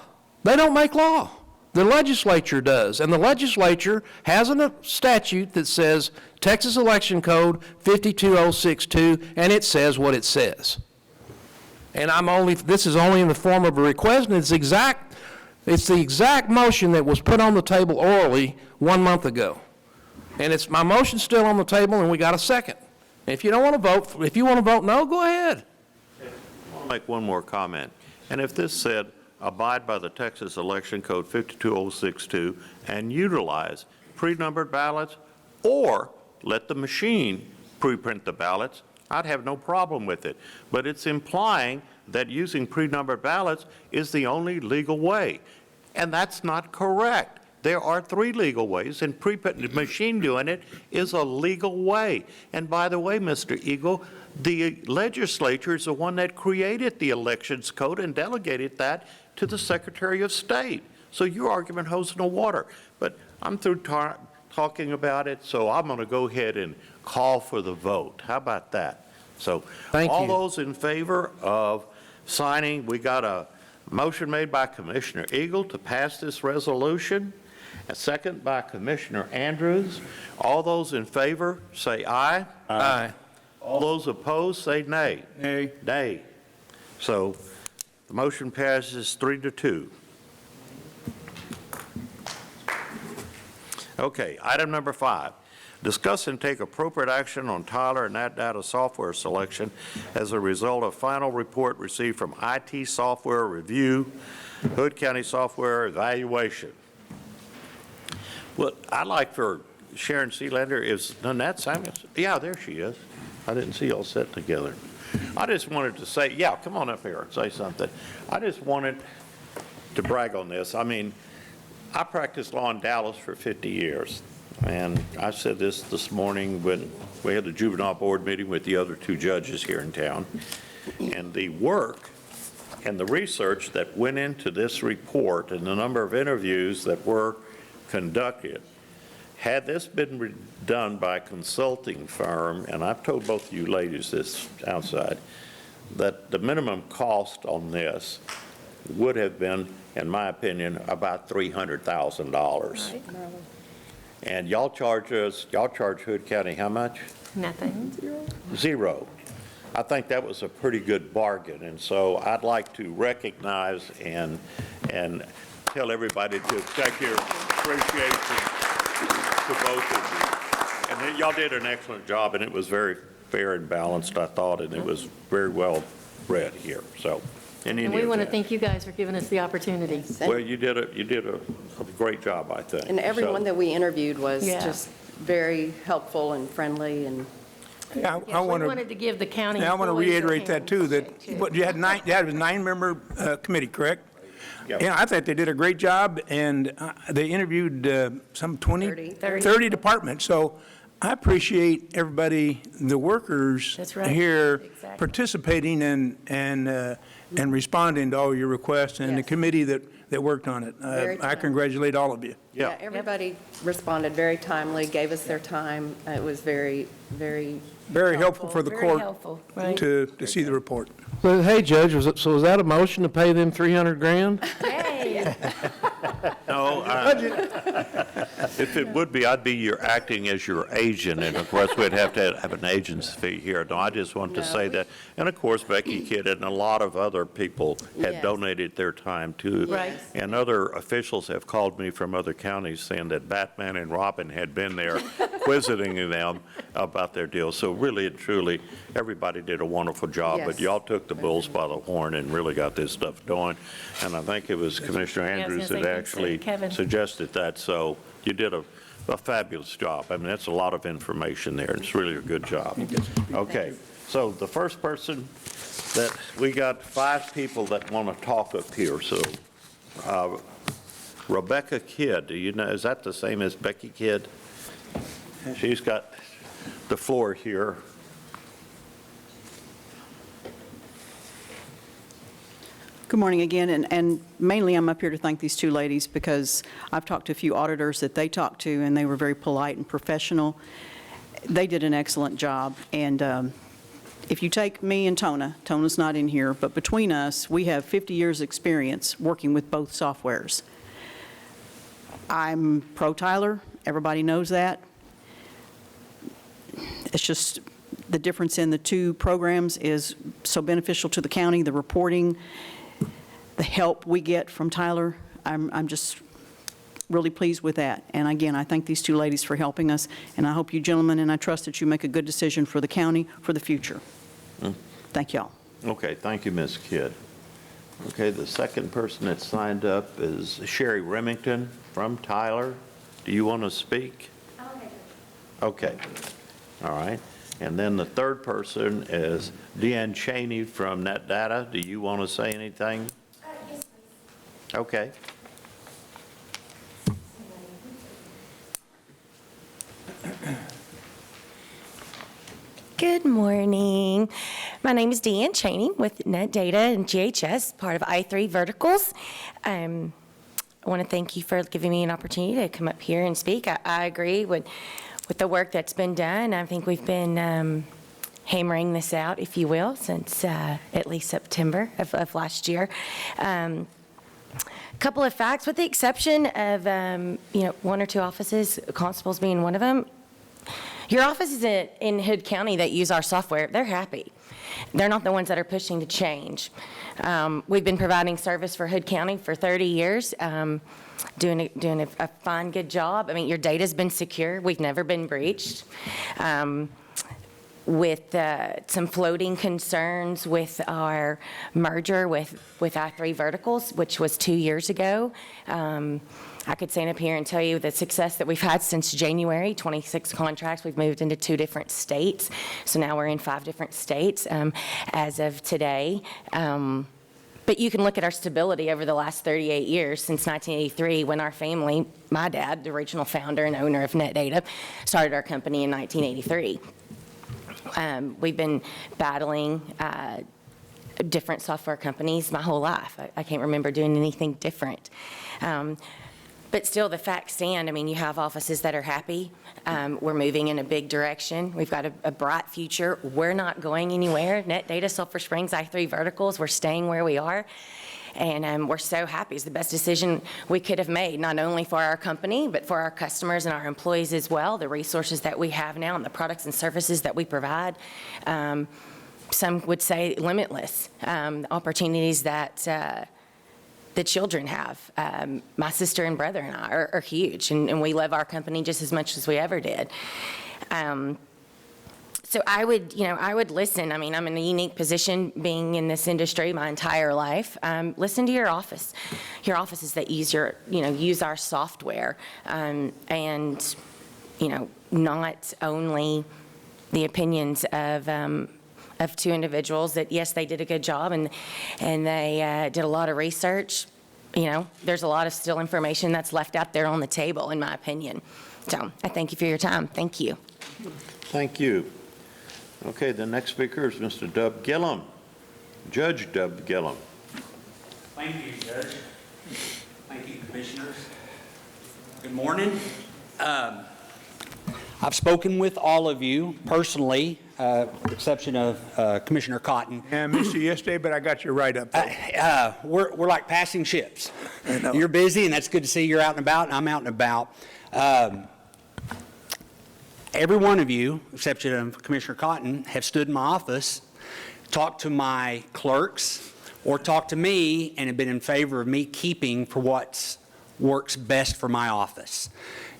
They don't make law. The legislature does, and the legislature has a statute that says Texas Election Code 52062, and it says what it says. And this is only in the form of a request, and it's the exact motion that was put on the table orally 1 month ago. And my motion's still on the table, and we got a second. If you don't want to vote, if you want to vote no, go ahead. I'll make one more comment. And if this said, abide by the Texas Election Code 52062 and utilize pre-numbered ballots, or let the machine pre-print the ballots, I'd have no problem with it. But it's implying that using pre-numbered ballots is the only legal way. And that's not correct. There are 3 legal ways, and the machine doing it is a legal way. And by the way, Mr. Eagle, the legislature is the one that created the elections code and delegated that to the Secretary of State. So your argument holds no water. But I'm through talking about it, so I'm going to go ahead and call for the vote. How about that? So all those in favor of signing, we got a motion made by Commissioner Eagle to pass this resolution, a second by Commissioner Andrews. All those in favor say aye. Aye. All those opposed say nay. Nay. Nay. So the motion passes 3-2. Okay, item number 5. Discuss and take appropriate action on Tyler and Nat Data software selection as a result of final report received from IT Software Review, Hood County Software Evaluation. What I'd like for Sharon Sealander is Nanette Samuels. Yeah, there she is. I didn't see y'all sitting together. I just wanted to say, yeah, come on up here and say something. I just wanted to brag on this. I mean, I practiced law in Dallas for 50 years. And I said this morning when we had the juvenile board meeting with the other 2 judges here in town. And the work and the research that went into this report and the number of interviews that were conducted, had this been done by a consulting firm, and I've told both of you ladies this outside, that the minimum cost on this would have been, in my opinion, about $300,000. Right. And y'all charge Hood County how much? Nothing. Zero. I think that was a pretty good bargain, and so I'd like to recognize and tell everybody to extend your appreciation to both of you. And y'all did an excellent job, and it was very fair and balanced, I thought, and it was very well read here. So, And we want to thank you guys for giving us the opportunity. Well, you did a great job, I think. And everyone So, that we interviewed was just very helpful and friendly and. Yeah, Yes, we wanted to give the county. I want to employees their reiterate that too, that what you had a 9-member committee, correct? Yep. Yeah, I think they did a great job, and they interviewed some 30 departments. So I appreciate everybody, the workers here participating and responding to all your requests, and the committee that worked on it. I congratulate all of you. Yeah, everybody responded very timely, gave us their time. It was very, very. Very helpful for the Very court helpful, right. to see the report. So, hey, Judge, was that a motion to pay them $300,000? Hey. No, if it would be, I'd be acting as your agent, and of course, we'd have to have an agent's fee here. No, I just want to say that. And of course, Becky Kidd and a lot of other people had donated their time too. Right. And other officials have called me from other counties saying that Batman and Robin had been there quizzing them about their deal. So really and truly, everybody did a wonderful job, but y'all took the bulls by the horn and really got this stuff going. And I think it was Commissioner Andrews that actually suggested that. So you did a fabulous job. I mean, that's a lot of information there. It's really a good job. Okay, so the first person that we got 5 people that want to talk up here. So Rebecca Kidd, do you know, is that the same as Becky Kidd? She's got the floor here. Good morning again, and mainly I'm up here to thank these 2 ladies because I've talked to a few auditors that they talked to, and they were very polite and professional. They did an excellent job, and if you take me and Tona's not in here, but between us, we have 50 years' experience working with both softwares. I'm pro Tyler, everybody knows that. It's just the difference in the two programs is so beneficial to the county, the reporting, the help we get from Tyler. I'm just really pleased with that. And again, I thank these two ladies for helping us, and I hope you gentlemen, and I trust that you make a good decision for the county for the future. Thank y'all. Okay, thank you, Ms. Kidd. Okay, the second person that signed up is Sherry Remington from Tyler. Do you want to speak? Okay, all right. And then the third person is Deanne Cheney from NetData. Do you want to say anything? Yes, please. Okay. Good morning. My name is Deanne Cheney with NetData and GHS, part of I3 Verticals. I want to thank you for giving me an opportunity to come up here and speak. I agree with the work that's been done. I think we've been hammering this out, if you will, since at least September of last year. A couple of facts, with the exception of one or two offices, constables being one of them. Your offices in Hood County that use our software, they're happy. They're not the ones that are pushing to change. We've been providing service for Hood County for 30 years, doing a fine, good job. I mean, your data's been secure. We've never been breached. With some floating concerns with our merger with I3 Verticals, which was 2 years ago. I could stand up here and tell you the success that we've had since January, 26 contracts. We've moved into 2 different states. So now we're in 5 different states as of today. But you can look at our stability over the last 38 years, since 1983, when our family, my dad, the original founder and owner of NetData, started our company in 1983. We've been battling different software companies my whole life. I can't remember doing anything different. But still, the facts stand. I mean, you have offices that are happy. We're moving in a big direction. We've got a bright future. We're not going anywhere. NetData, Sulphur Springs, I3 Verticals, we're staying where we are. And we're so happy. It's the best decision we could have made, not only for our company, but for our customers and our employees as well. The resources that we have now and the products and services that we provide, some would say limitless. The opportunities that the children have. My sister and brother and I are huge, and we love our company just as much as we ever did. So I would listen. I mean, I'm in a unique position being in this industry my entire life. Listen to your offices that use our software, and not only the opinions of 2 individuals that, yes, they did a good job and they did a lot of research. There's a lot of still information that's left out there on the table, in my opinion. So I thank you for your time. Thank you. Thank you. Okay, the next speaker is Mr. Dub Gillum, Judge Dub Gillum. Thank you, Judge. Thank you, Commissioners. Good morning. I've spoken with all of you personally, exception of Commissioner Cotton. I missed you yesterday, but I got you right up there. We're like passing ships. You're busy, and that's good to see you're out and about, and I'm out and about. Every one of you, exception of Commissioner Cotton, have stood in my office, talked to my clerks, or talked to me and have been in favor of me keeping for what works best for my office.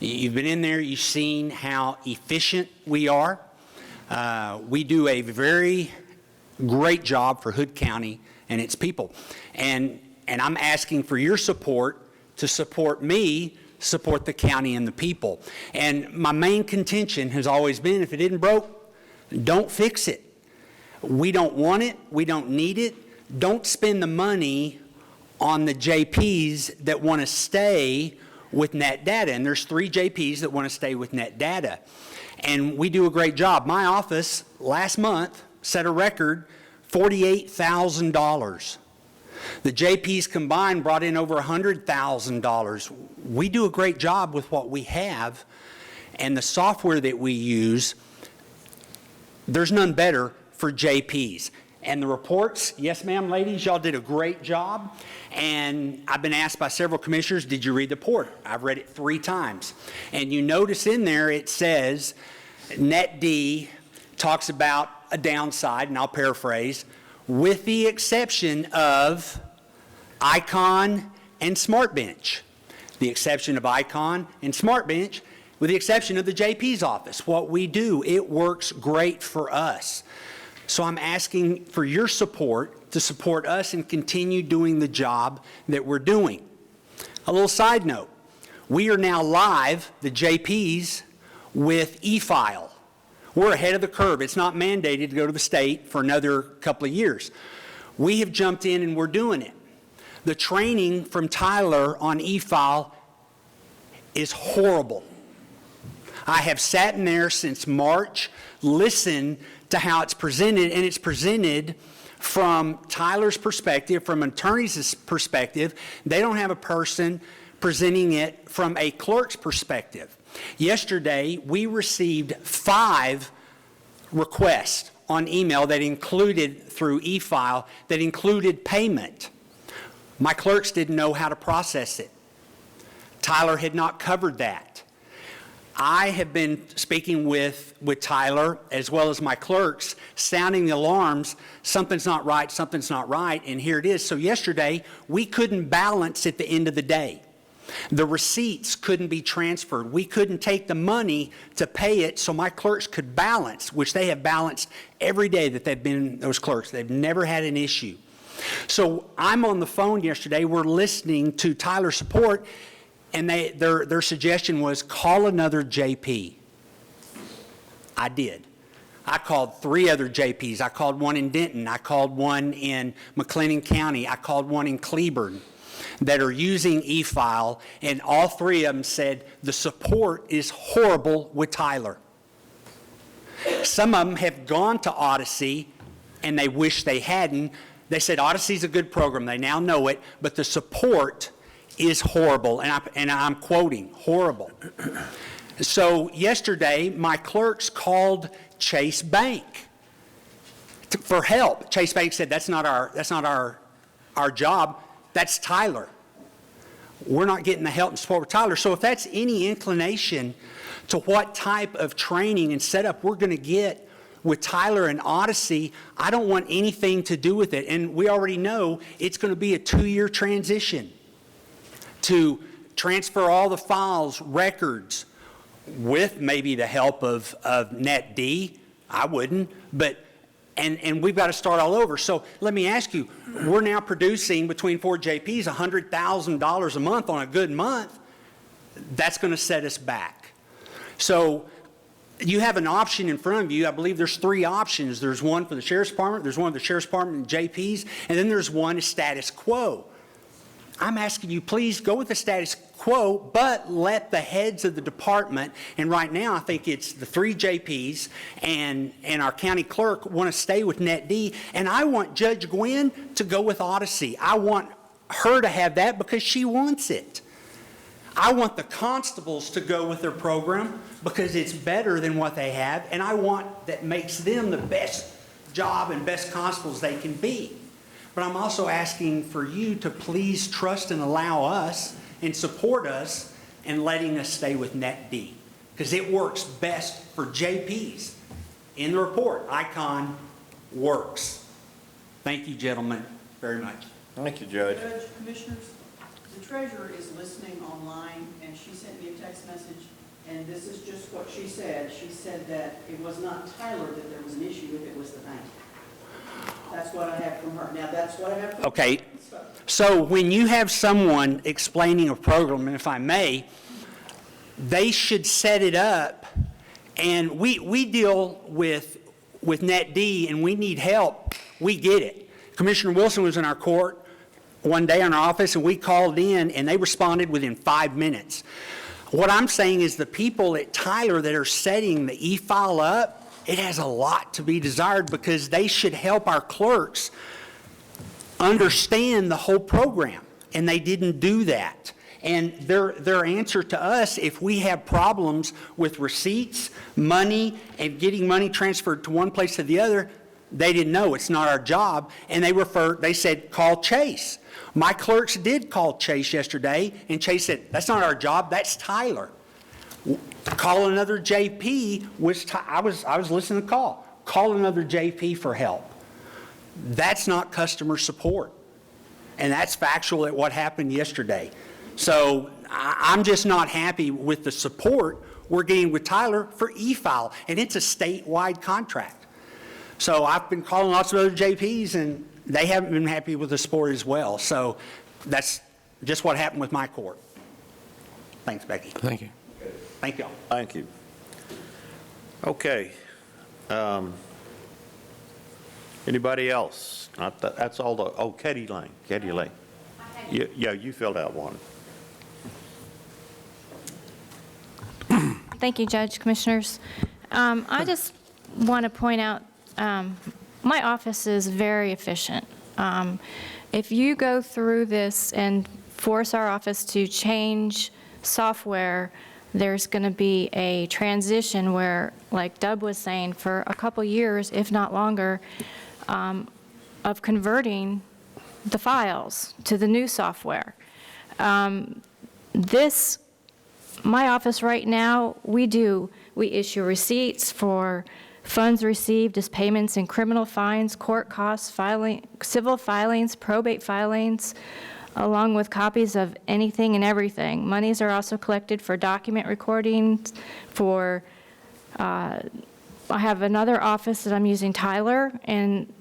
You've been in there, you've seen how efficient we are. We do a very great job for Hood County and its people. And I'm asking for your support to support me, support the county and the people. And my main contention has always been, if it isn't broke, don't fix it. We don't want it, we don't need it. Don't spend the money on the JPs that want to stay with NetData. And there's 3 JPs that want to stay with NetData. And we do a great job. My office last month set a record, $48,000. The JPs combined brought in over $100,000. We do a great job with what we have, and the software that we use, there's none better for JPs. And the reports, yes ma'am, ladies, y'all did a great job. And I've been asked by several commissioners, did you read the report? I've read it 3 times. And you notice in there it says, Net D talks about a downside, and I'll paraphrase, with the exception of Icon and SmartBench. The exception of Icon and SmartBench, with the exception of the JP's office. What we do, it works great for us. So I'm asking for your support to support us and continue doing the job that we're doing. A little side note, we are now live, the JPs, with e-file. We're ahead of the curve. It's not mandated to go to the state for another couple of years. We have jumped in and we're doing it. The training from Tyler on e-file is horrible. I have sat in there since March, listened to how it's presented, and it's presented from Tyler's perspective, from an attorney's perspective. They don't have a person presenting it from a clerk's perspective. Yesterday, we received 5 requests on email that included, through e-file, that included payment. My clerks didn't know how to process it. Tyler had not covered that. I have been speaking with Tyler, as well as my clerks, sounding the alarms, something's not right, and here it is. So yesterday, we couldn't balance at the end of the day. The receipts couldn't be transferred. We couldn't take the money to pay it so my clerks could balance, which they have balanced every day that they've been those clerks. They've never had an issue. So I'm on the phone yesterday. We're listening to Tyler support, and their suggestion was call another JP. I did. I called 3 other JPs. I called one in Denton. I called one in McLennan County. I called one in Cleburne that are using e-file, and all 3 of them said the support is horrible with Tyler. Some of them have gone to Odyssey, and they wish they hadn't. They said Odyssey's a good program. They now know it, but the support is horrible, and I'm quoting, horrible. So yesterday, my clerks called Chase Bank for help. Chase Bank said, that's not our job, that's Tyler. We're not getting the help and support with Tyler. So if that's any inclination to what type of training and setup we're going to get with Tyler and Odyssey, I don't want anything to do with it. And we already know it's going to be a 2-year transition to transfer all the files, records, with maybe the help of Net D. I wouldn't, but, and we've got to start all over. So let me ask you, we're now producing between 4 JPs $100,000 a month on a good month. That's going to set us back. So you have an option in front of you. I believe there's 3 options. There's one for the Sheriff's Department, there's one for the Sheriff's Department and JPs, and then there's one is status quo. I'm asking you, please go with the status quo, but let the heads of the department, and right now I think it's the 3 JPs and our county clerk want to stay with Net D, and I want Judge Gwynn to go with Odyssey. I want her to have that because she wants it. I want the constables to go with their program because it's better than what they have, and I want that makes them the best job and best constables they can be. But I'm also asking for you to please trust and allow us and support us in letting us stay with Net D, because it works best for JPs. In the report, Icon works. Thank you, gentlemen, very much. Thank you, Judge. Judge, Commissioners, the treasurer is listening online, and she sent me a text message, and this is just what she said. She said that it was not Tyler that there was an issue with, it was the bank. That's what I have from her. Now, that's what I have from her. Okay, so when you have someone explaining a program, and if I may, they should set it up, and we deal with Net D, and we need help. We get it. Commissioner Wilson was in our court one day in our office, and we called in, and they responded within 5 minutes. What I'm saying is the people at Tyler that are setting the e-file up, it has a lot to be desired because they should help our clerks understand the whole program, and they didn't do that. And their answer to us, if we have problems with receipts, money, and getting money transferred to one place to the other, they didn't know, it's not our job, and they said, call Chase. My clerks did call Chase yesterday, and Chase said, that's not our job, that's Tyler. Call another JP, I was listening to the call. Call another JP for help. That's not customer support. And that's factual at what happened yesterday. So I'm just not happy with the support we're getting with Tyler for e-file, and it's a statewide contract. So I've been calling lots of other JPs, and they haven't been happy with the support as well. So that's just what happened with my court. Thanks, Becky. Thank you. Thank you all. Thank you. Okay. Anybody else? That's all the, oh, Katie Lane. Yeah, you filled out one. Thank you, Judge, Commissioners. I just want to point out, my office is very efficient. If you go through this and force our office to change software, there's going to be a transition where, like Dub was saying, for a couple years, if not longer, of converting the files to the new software. My office right now, we issue receipts for funds received as payments in criminal fines, court costs, civil filings, probate filings, along with copies of anything and everything. Monies are also collected for document recordings, I have another office that I'm using, Tyler, and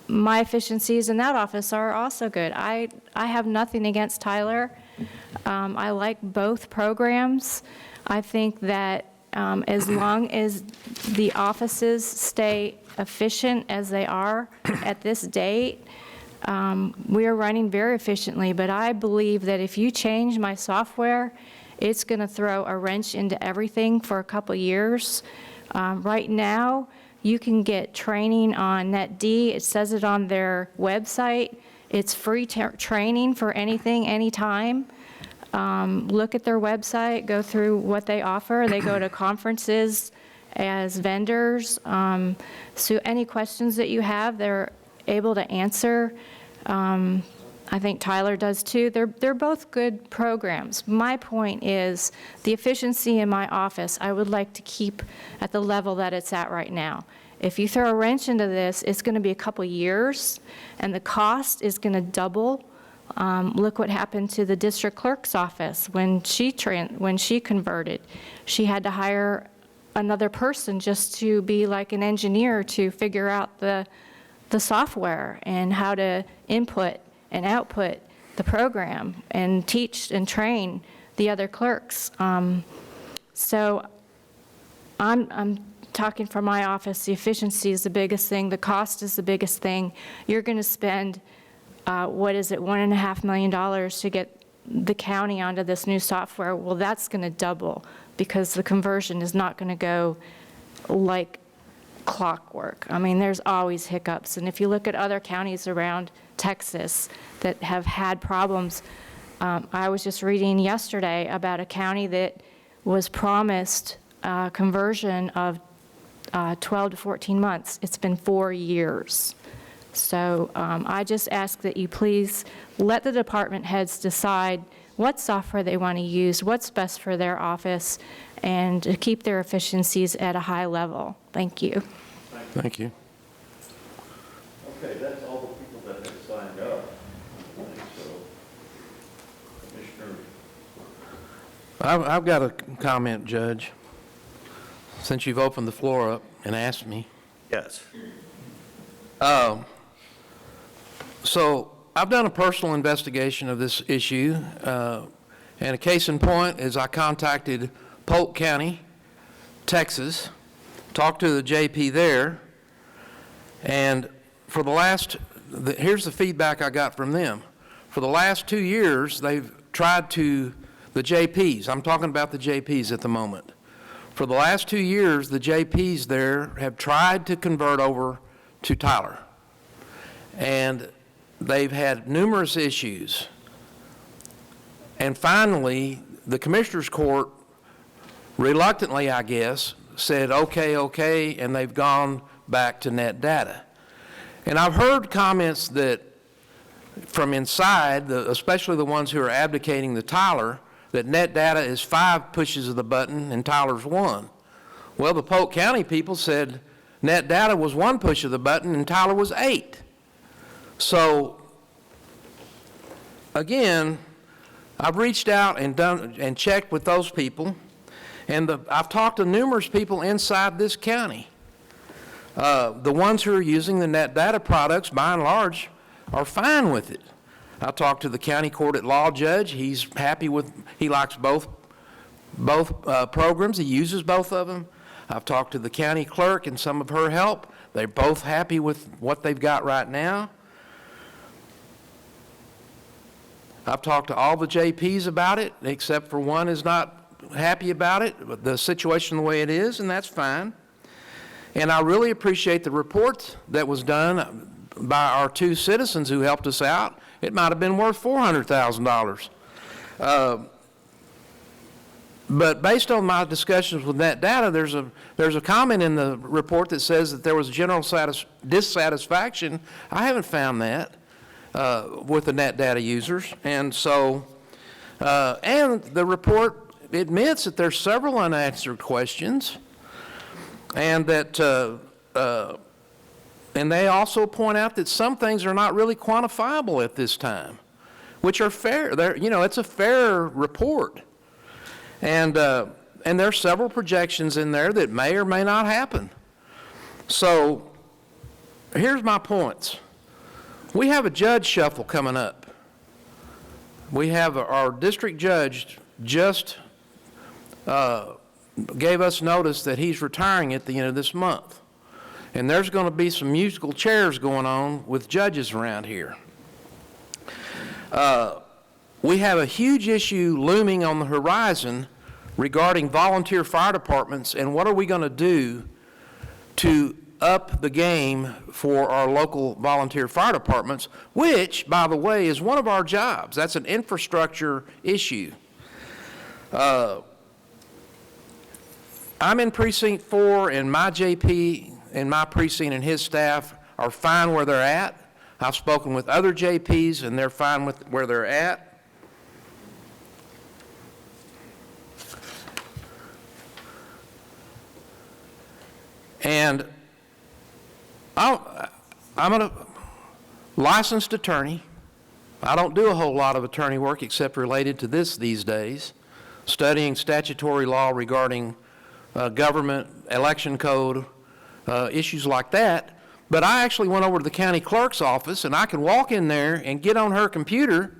my efficiencies in that office are also good. I have nothing against Tyler. I like both programs. I think that as long as the offices stay efficient as they are at this date, we are running very efficiently. But I believe that if you change my software, it's going to throw a wrench into everything for a couple years. Right now, you can get training on NetD. It says it on their website. It's free training for anything, anytime. Look at their website, go through what they offer. They go to conferences as vendors. So any questions that you have, they're able to answer. I think Tyler does too. They're both good programs. My point is the efficiency in my office, I would like to keep at the level that it's at right now. If you throw a wrench into this, it's going to be a couple years, and the cost is going to double. Look what happened to the district clerk's office when she converted. She had to hire another person just to be like an engineer to figure out the software and how to input and output the program and teach and train the other clerks. So I'm talking from my office. The efficiency is the biggest thing. The cost is the biggest thing. You're going to spend, $1.5 million to get the county onto this new software. Well, that's going to double because the conversion is not going to go like clockwork. I mean, there's always hiccups. And if you look at other counties around Texas that have had problems, I was just reading yesterday about a county that was promised conversion of 12 to 14 months. It's been 4 years. So I just ask that you please let the department heads decide what software they want to use, what's best for their office, and to keep their efficiencies at a high level. Thank you. Thank you. Okay, that's all the people that have signed up. So, Commissioner. I've got a comment, Judge, since you've opened the floor up and asked me. Yes. So I've done a personal investigation of this issue, and a case in point is I contacted Polk County, Texas, talked to the JP there, and for the last, here's the feedback I got from them. For the last 2 years, they've tried to, the JPs, I'm talking about the JPs at the moment. For the last 2 years, the JPs there have tried to convert over to Tyler. And they've had numerous issues. And finally, the Commissioners Court, reluctantly, I guess, said, okay, and they've gone back to net data. And I've heard comments that from inside, especially the ones who are advocating the Tyler, that net data is 5 pushes of the button and Tyler's 1. Well, the Polk County people said net data was 1 push of the button and Tyler was 8. So, again, I've reached out and checked with those people, and I've talked to numerous people inside this county. The ones who are using the net data products, by and large, are fine with it. I talked to the county court at law judge. He's happy with, he likes both programs. He uses both of them. I've talked to the county clerk and some of her help. They're both happy with what they've got right now. I've talked to all the JPs about it, except for one is not happy about it, the situation the way it is, and that's fine. And I really appreciate the report that was done by our 2 citizens who helped us out. It might have been worth $400,000. But based on my discussions with net data, there's a comment in the report that says that there was general dissatisfaction. I haven't found that with the net data users. And so, and the report admits that there's several unanswered questions, and that, and they also point out that some things are not really quantifiable at this time, which are fair. It's a fair report. And there are several projections in there that may or may not happen. So here's my points. We have a judge shuffle coming up. We have our district judge just gave us notice that he's retiring at the end of this month. And there's going to be some musical chairs going on with judges around here. We have a huge issue looming on the horizon regarding volunteer fire departments, and what are we going to do to up the game for our local volunteer fire departments, which, by the way, is one of our jobs. That's an infrastructure issue. I'm in Precinct 4, and my JP and my precinct and his staff are fine where they're at. I've spoken with other JPs, and they're fine with where they're at. And I'm a licensed attorney. I don't do a whole lot of attorney work except related to this these days, studying statutory law regarding government, election code, issues like that. But I actually went over to the county clerk's office, and I can walk in there and get on her computer,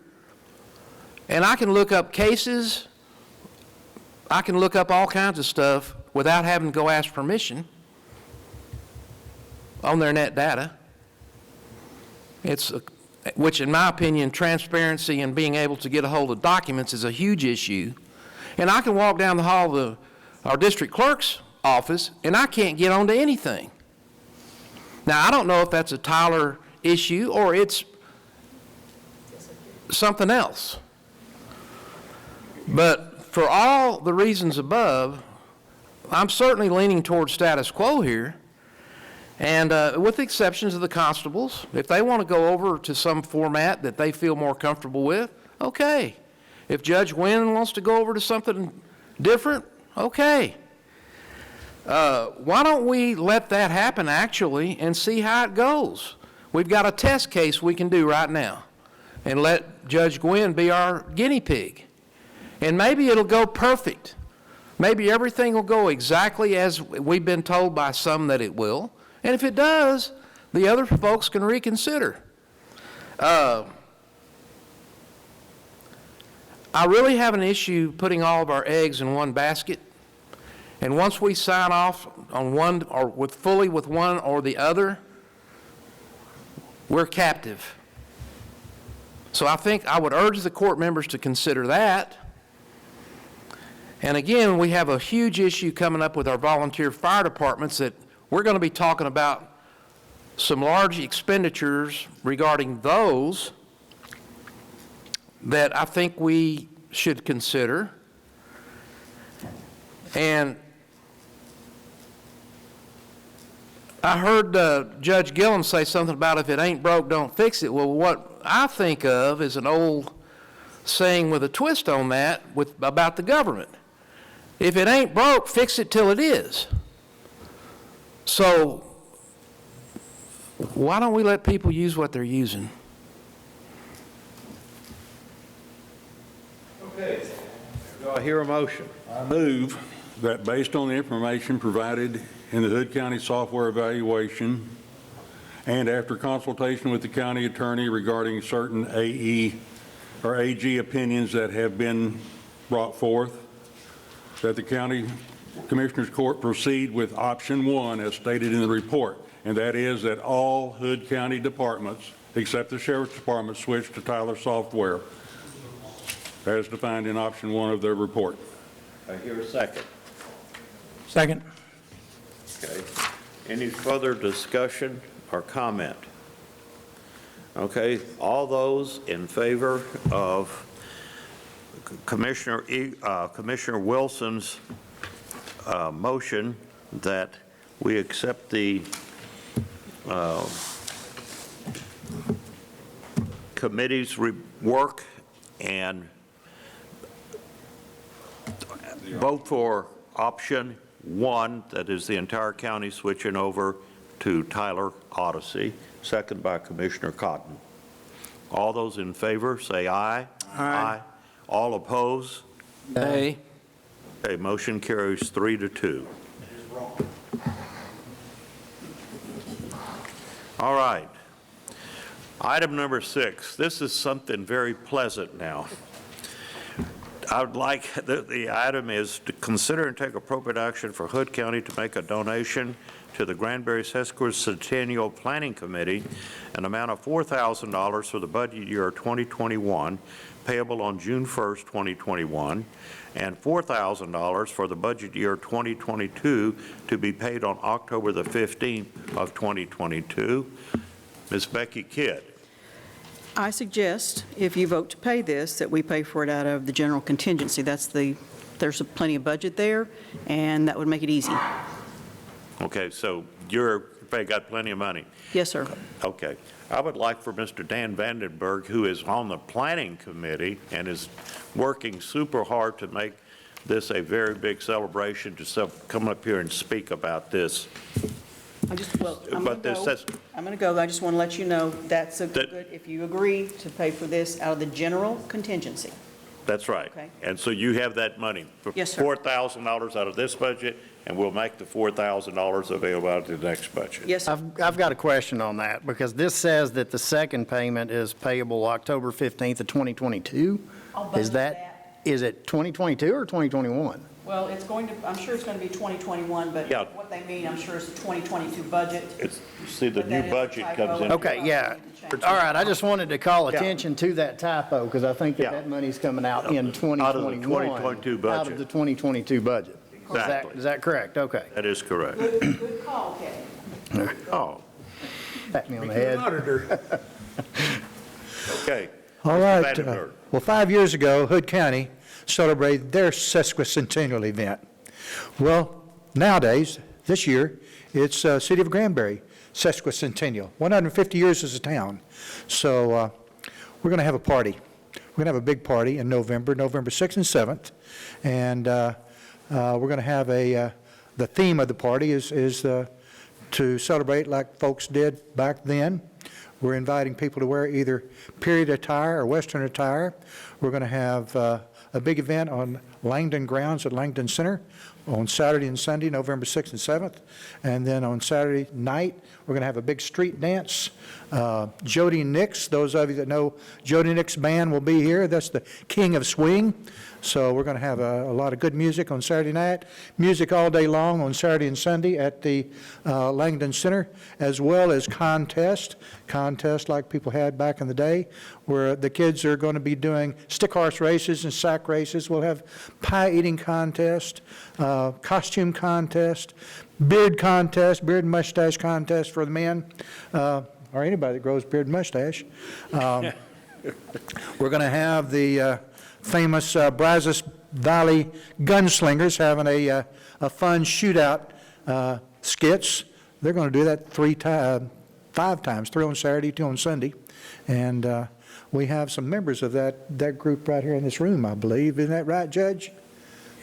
and I can look up cases. I can look up all kinds of stuff without having to go ask permission on their net data. Which in my opinion, transparency and being able to get a hold of documents is a huge issue. And I can walk down the hall of our district clerk's office, and I can't get onto anything. Now, I don't know if that's a Tyler issue or it's something else. But for all the reasons above, I'm certainly leaning towards status quo here. And with the exceptions of the constables, if they want to go over to some format that they feel more comfortable with, okay. If Judge Wynn wants to go over to something different, okay. Why don't we let that happen actually and see how it goes? We've got a test case we can do right now and let Judge Gwynn be our guinea pig. And maybe it'll go perfect. Maybe everything will go exactly as we've been told by some that it will. And if it does, the other folks can reconsider. I really have an issue putting all of our eggs in one basket. And once we sign off on one or fully with one or the other, we're captive. So I think I would urge the court members to consider that. And again, we have a huge issue coming up with our volunteer fire departments that we're going to be talking about some large expenditures regarding those that I think we should consider. And I heard Judge Gillum say something about if it ain't broke, don't fix it. Well, what I think of is an old saying with a twist on that about the government. If it ain't broke, fix it till it is. So why don't we let people use what they're using? Okay. Do I hear a motion? I move that based on the information provided in the Hood County software evaluation and after consultation with the county attorney regarding certain AE or AG opinions that have been brought forth, that the County Commissioners Court proceed with option 1 as stated in the report, and that is that all Hood County departments, except the Sheriff's Department, switch to Tyler software as defined in option 1 of their report. I hear a second. Second. Okay. Any further discussion or comment? Okay, all those in favor of Commissioner Wilson's motion that we accept the committee's work and vote for option 1, that is the entire county switching over to Tyler Odyssey, second by Commissioner Cotton. All those in favor, say aye. Aye. All opposed? Nay. Okay, motion carries 3-2. All right. Item number 6. This is something very pleasant now. I would like, the item is to consider and take appropriate action for Hood County to make a donation to the Granbury Sesquicentennial Planning Committee, an amount of $4,000 for the budget year 2021, payable on June 1st, 2021, and $4,000 for the budget year 2022 to be paid on October the 15th of 2022. Ms. Becky Kidd. I suggest, if you vote to pay this, that we pay for it out of the general contingency. There's plenty of budget there, and that would make it easy. Okay, so you've got plenty of money. Yes, sir. Okay. I would like for Mr. Dan Vandenberg, who is on the planning committee and is working super hard to make this a very big celebration, to come up here and speak about this. I'm going to go. I just want to let you know that's good, if you agree to pay for this out of the general contingency. That's right. Okay. And so you have that money. Yes, sir. $4,000 out of this budget, and we'll make the $4,000 available out of the next budget. Yes, sir. I've got a question on that, because this says that the second payment is payable October 15th of 2022. Is it 2022 or 2021? Well, I'm sure it's going to be 2021, but Yeah. what they mean, I'm sure it's the 2022 budget. See, the new budget comes in. Okay, yeah. All right, I just wanted to call attention to that typo, because I think that money's coming out in 2021. Out of the 2022 budget. Out of the 2022 budget. Exactly. Is that correct? Okay. That is correct. Good call, Kevin. Oh, Pat me on the head. okay. All Mr. right. Vandenberg. Well, 5 years ago, Hood County celebrated their sesquicentennial event. Well, nowadays, this year, it's City of Granbury sesquicentennial, 150 years as a town. So we're going to have a party. We're going to have a big party in November 6th and 7th. And we're going to have the theme of the party is to celebrate like folks did back then. We're inviting people to wear either period attire or Western attire. We're going to have a big event on Langdon grounds at Langdon Center on Saturday and Sunday, November 6th and 7th. And then on Saturday night, we're going to have a big street dance. Jody Nix, those of you that know Jody Nix Band will be here. That's the king of swing. So we're going to have a lot of good music on Saturday night, music all day long on Saturday and Sunday at the Langdon Center, as well as contests like people had back in the day, where the kids are going to be doing stick horse races and sack races. We'll have pie eating contest, costume contest, beard and mustache contest for the men, or anybody that grows beard and mustache. We're going to have the famous Brazos Valley gunslingers having a fun shootout skits they're going to do that 5 times, 3 on Saturday, 2 on Sunday. And we have some members of that group right here in this room, I believe. Isn't that right, Judge?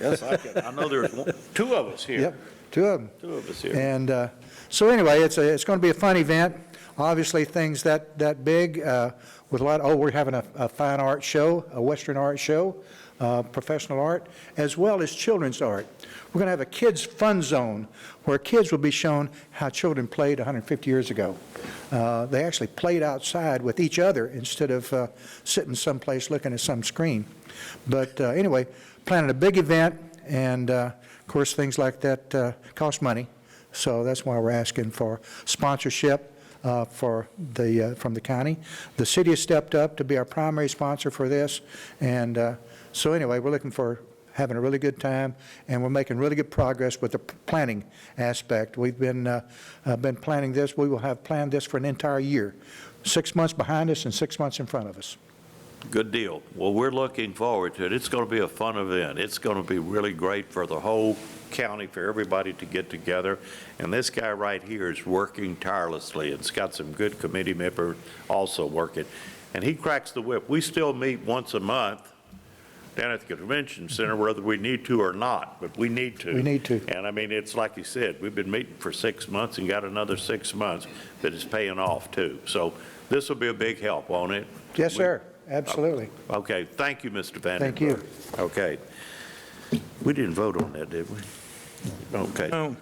Yes, I know there's 2 of us here. Yep, 2 of them. 2 of us here. And so anyway, it's going to be a fun event. Obviously, things that big with a lot. We're having a fine art show, a Western art show, professional art, as well as children's art. We're going to have a kids' fun zone where kids will be shown how children played 150 years ago. They actually played outside with each other instead of sitting someplace looking at some screen. But anyway, planning a big event, and of course, things like that cost money. So that's why we're asking for sponsorship from the county. The city has stepped up to be our primary sponsor for this, and so anyway, we're looking for having a really good time, and we're making really good progress with the planning aspect. We've been planning this. We will have planned this for an entire year, 6 months behind us and 6 months in front of us. Good deal. Well, we're looking forward to it. It's going to be a fun event. It's going to be really great for the whole county, for everybody to get together. And this guy right here is working tirelessly. It's got some good committee members also working. And he cracks the whip. We still meet once a month down at the convention center, whether we need to or not, but we need to. We need to. And I mean, it's like you said, we've been meeting for 6 months and got another 6 months that is paying off too. So this will be a big help, won't it? Yes, sir. Absolutely. Okay, thank you, Mr. Vandenberg. Thank you. Okay. We didn't vote on that, did we? Okay. No,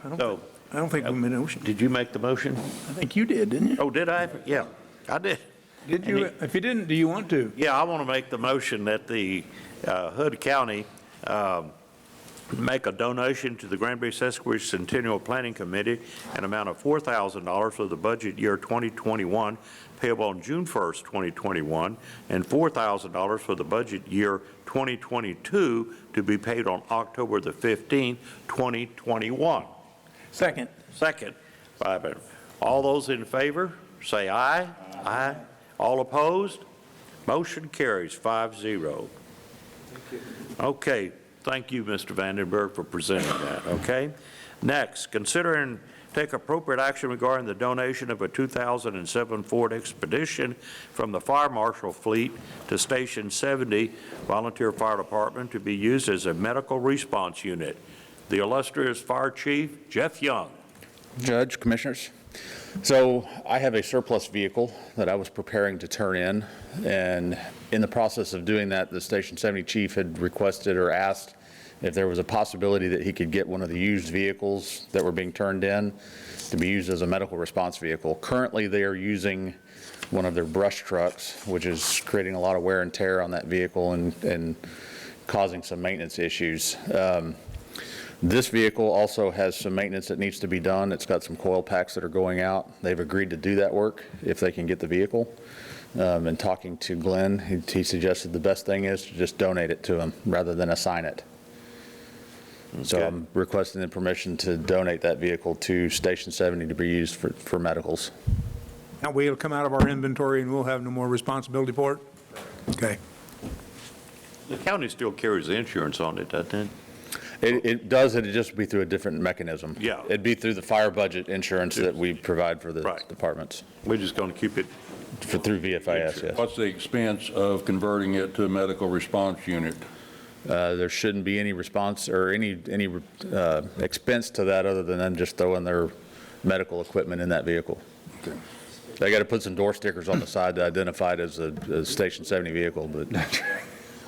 I don't think we made a motion. Did you make the motion? I think you did, didn't you? Oh, did I? Yeah, I did. Did you? If you didn't, do you want to? Yeah, I want to make the motion that the Hood County make a donation to the Granbury Sesquicentennial Planning Committee an amount of $4,000 for the budget year 2021 payable on June 1st, 2021, and $4,000 for the budget year 2022 to be paid on October the 15th, 2021. Second. Second. All those in favor, say aye. Aye. All opposed? Motion carries 5-0. Okay, thank you, Mr. Vandenberg, for presenting that, okay? Next, consider and take appropriate action regarding the donation of a 2007 Ford Expedition from the Fire Marshal Fleet to Station 70 Volunteer Fire Department to be used as a medical response unit. The illustrious Fire Chief, Jeff Young. Judge, Commissioners. So I have a surplus vehicle that I was preparing to turn in, and in the process of doing that, the Station 70 chief had requested or asked if there was a possibility that he could get one of the used vehicles that were being turned in to be used as a medical response vehicle. Currently, they are using one of their brush trucks, which is creating a lot of wear and tear on that vehicle and causing some maintenance issues. This vehicle also has some maintenance that needs to be done. It's got some coil packs that are going out. They've agreed to do that work if they can get the vehicle. And talking to Glenn, he suggested the best thing is to just donate it to him rather than assign it. Okay. So I'm requesting the permission to donate that vehicle to Station 70 to be used for medicals. Now we'll come out of our inventory and we'll have no more responsibility for it? Okay. The county still carries the insurance on it, doesn't it? It does, it'd just be through a different mechanism. Yeah. It'd be through the fire budget insurance that we provide for the departments. We're just going to keep it through VFIS, yes. What's the expense of converting it to a medical response unit? There shouldn't be any response or any expense to that other than them just throwing their medical equipment in that vehicle. Okay. They got to put some door stickers on the side to identify it as a Station 70 vehicle, but.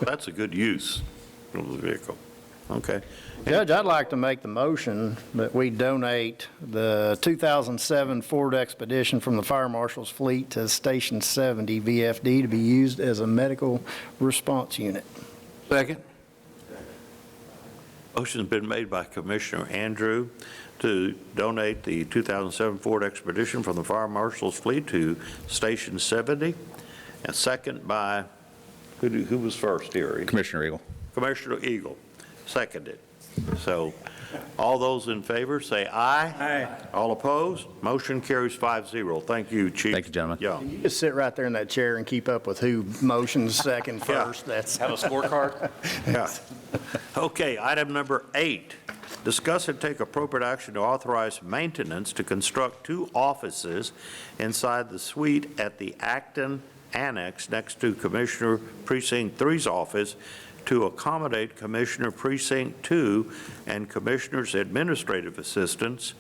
That's a good use of the vehicle. Okay. Judge, I'd like to make the motion that we donate the 2007 Ford Expedition from the Fire Marshal's fleet to Station 70 VFD to be used as a medical response unit. Second. Motion's been made by Commissioner Andrew to donate the 2007 Ford Expedition from the Fire Marshal's fleet to Station 70, and second by, who was first here? Commissioner Eagle. Commissioner Eagle, seconded. So all those in favor say aye. Aye. All opposed? Motion carries 5-0. Thank you, Chief. Thank you, gentlemen. Yeah. You just sit right there in that chair and keep up with who motions second, first. That's have a scorecard. Yeah. Okay, item number 8, discuss and take appropriate action to authorize maintenance to construct 2 offices inside the suite at the Acton Annex next to Commissioner Precinct 3's office to accommodate Commissioner Precinct 2 and Commissioner's Administrative Assistant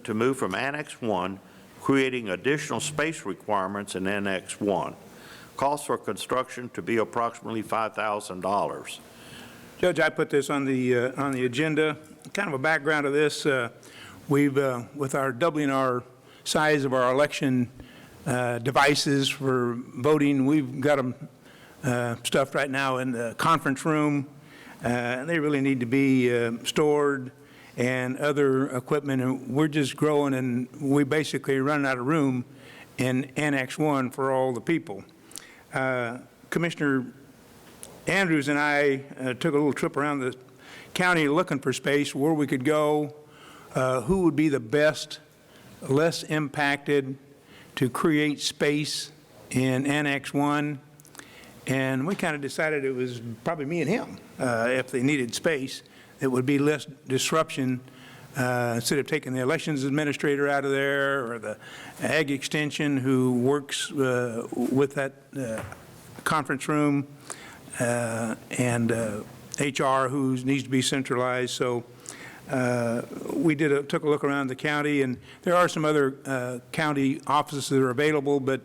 to move from Annex 1, creating additional space requirements in Annex 1. Cost for construction to be approximately $5,000. Judge, I put this on the agenda. Kind of a background of this, we've, with our doubling our size of our election devices for voting, we've got them stuffed right now in the conference room. They really need to be stored and other equipment, and we're just growing, and we basically run out of room in Annex 1 for all the people. Commissioner Andrews and I took a little trip around the county looking for space, where we could go, who would be the best, less impacted to create space in Annex 1. And we kind of decided it was probably me and him, if they needed space, it would be less disruption instead of taking the elections administrator out of there, or the ag extension who works with that conference room, and HR who needs to be centralized. So we took a look around the county, and there are some other county offices that are available, but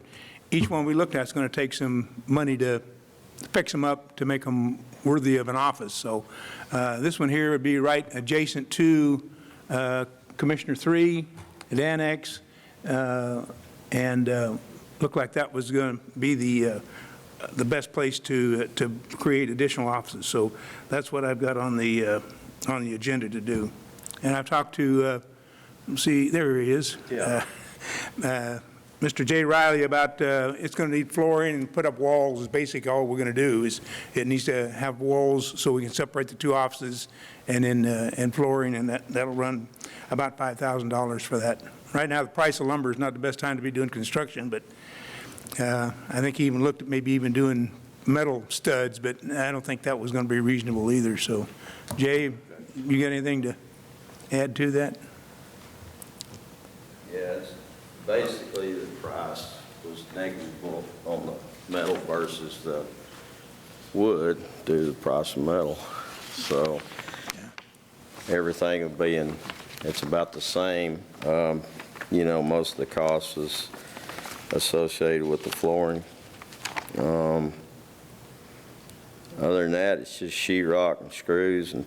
each one we looked at is going to take some money to fix them up to make them worthy of an office. So this one here would be right adjacent to Commissioner 3 at Annex, and looked like that was going to be the best place to create additional offices. So that's what I've got on the agenda to do. And I've talked to, see, there he is. Yeah. Mr. J. Riley about it's going to need flooring and put up walls is basically all we're going to do. Is it needs to have walls so we can separate the 2 offices, and then and flooring, and that'll run about $5,000 for that. Right now the price of lumber is not the best time to be doing construction, but I think he even looked at maybe even doing metal studs, but I don't think that was going to be reasonable either. So, Jay, you got anything to add to that? Yes. Basically, the price was negligible on the metal versus the wood due to the price of metal. So everything will be it's about the same. You know, most of the cost is associated with the flooring. Other than that, it's just sheetrock and screws, and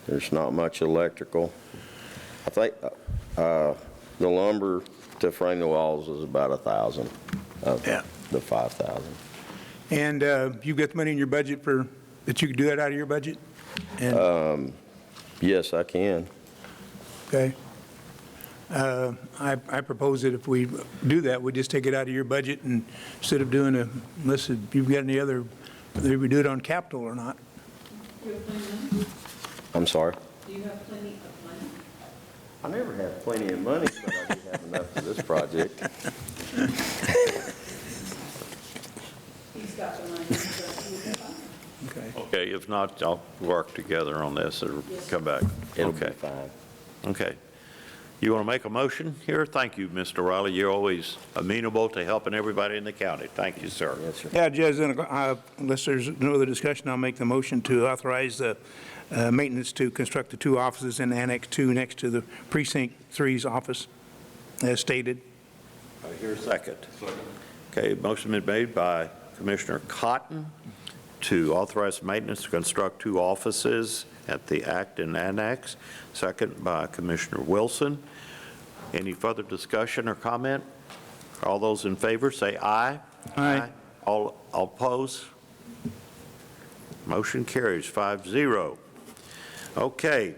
there's not much electrical. I think the lumber to frame the walls is about $1,000 of the $5,000. And you got the money in your budget for that? You could do that out of your budget? And yes, I can. okay. I propose that if we do that, we just take it out of your budget, and instead of doing unless you've got any other, whether we do it on capital or not. I'm sorry? Do you have plenty of money? I never have plenty of money, but I do have enough for this project. He's got the money, so he will be fine. Okay. Okay, if not, I'll work together on this or come back. It'll Okay. be fine. Okay. You want to make a motion here? Thank you, Mr. Riley. You're always amenable to helping everybody in the county. Thank you, sir. Yes, sir. Yeah, Judge, unless there's no other discussion, I'll make the motion to authorize the maintenance to construct the 2 offices in Annex 2 next to the Precinct 3's office, as stated. I hear a second. Okay, motion been made by Commissioner Cotton to authorize maintenance to construct 2 offices at the Acton Annex, second by Commissioner Wilson. Any further discussion or comment? All those in favor say aye. Aye. All oppose? Motion carries 5-0. Okay,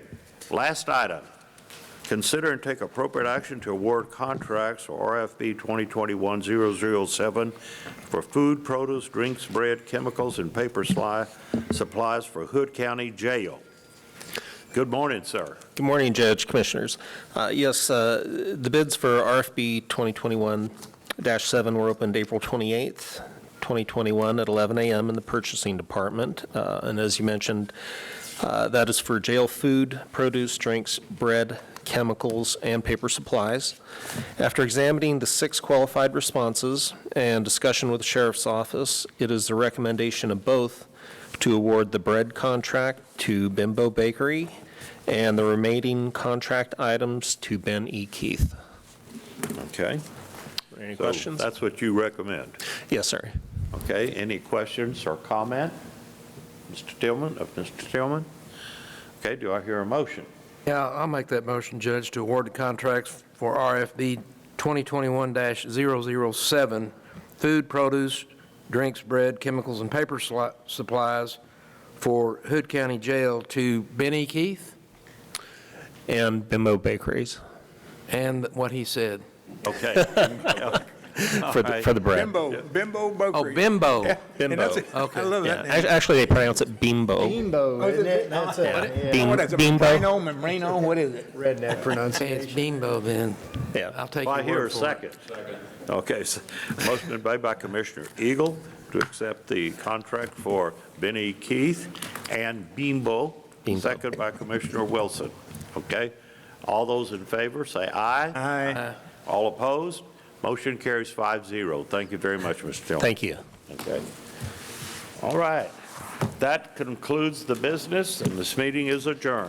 last item. Consider and take appropriate action to award contracts for RFP 2021-007 for food, produce, drinks, bread, chemicals, and paper supplies for Hood County Jail. Good morning, sir. Good morning, Judge, Commissioners. Yes, the bids for RFP 2021-7 were opened April 28th, 2021, at 11 a.m. in the Purchasing Department. And as you mentioned, that is for jail food, produce, drinks, bread, chemicals, and paper supplies. After examining the 6 qualified responses and discussion with the Sheriff's Office, it is the recommendation of both to award the bread contract to Bimbo Bakery and the remaining contract items to Ben E. Keith. Okay. Any So questions? that's what you recommend. Yes, sir. Okay, any questions or comment? Mr. Tillman, Mr. Tillman? Okay, do I hear a motion? Yeah, I'll make that motion, Judge, to award the contracts for RFB 2021-007, food, produce, drinks, bread, chemicals, and paper supplies for Hood County Jail to Benny Keith And Bimbo Bakeries and what he said. Okay. for the bread. Bimbo Oh, Bakery. Bimbo. Yeah, Bimbo. and that's it. Okay. I love that name. Actually, they pronounce it Bimbo. Bimbo, isn't it? That's it. What is it, Bimbo. Reno, Membrano, what is it? Redneck Okay, pronunciation. it's Bimbo then. Yeah. I'll take Do I your hear a word for it. second? Okay, so motion been made by Commissioner Eagle to accept the contract for Benny Keith and Bimbo, second by Commissioner Wilson. Okay? All those in favor, say aye. Aye. All opposed? Motion carries 5-0. Thank you very much, Mr. Tillman. Thank you. Okay. All right. That concludes the business, and this meeting is adjourned.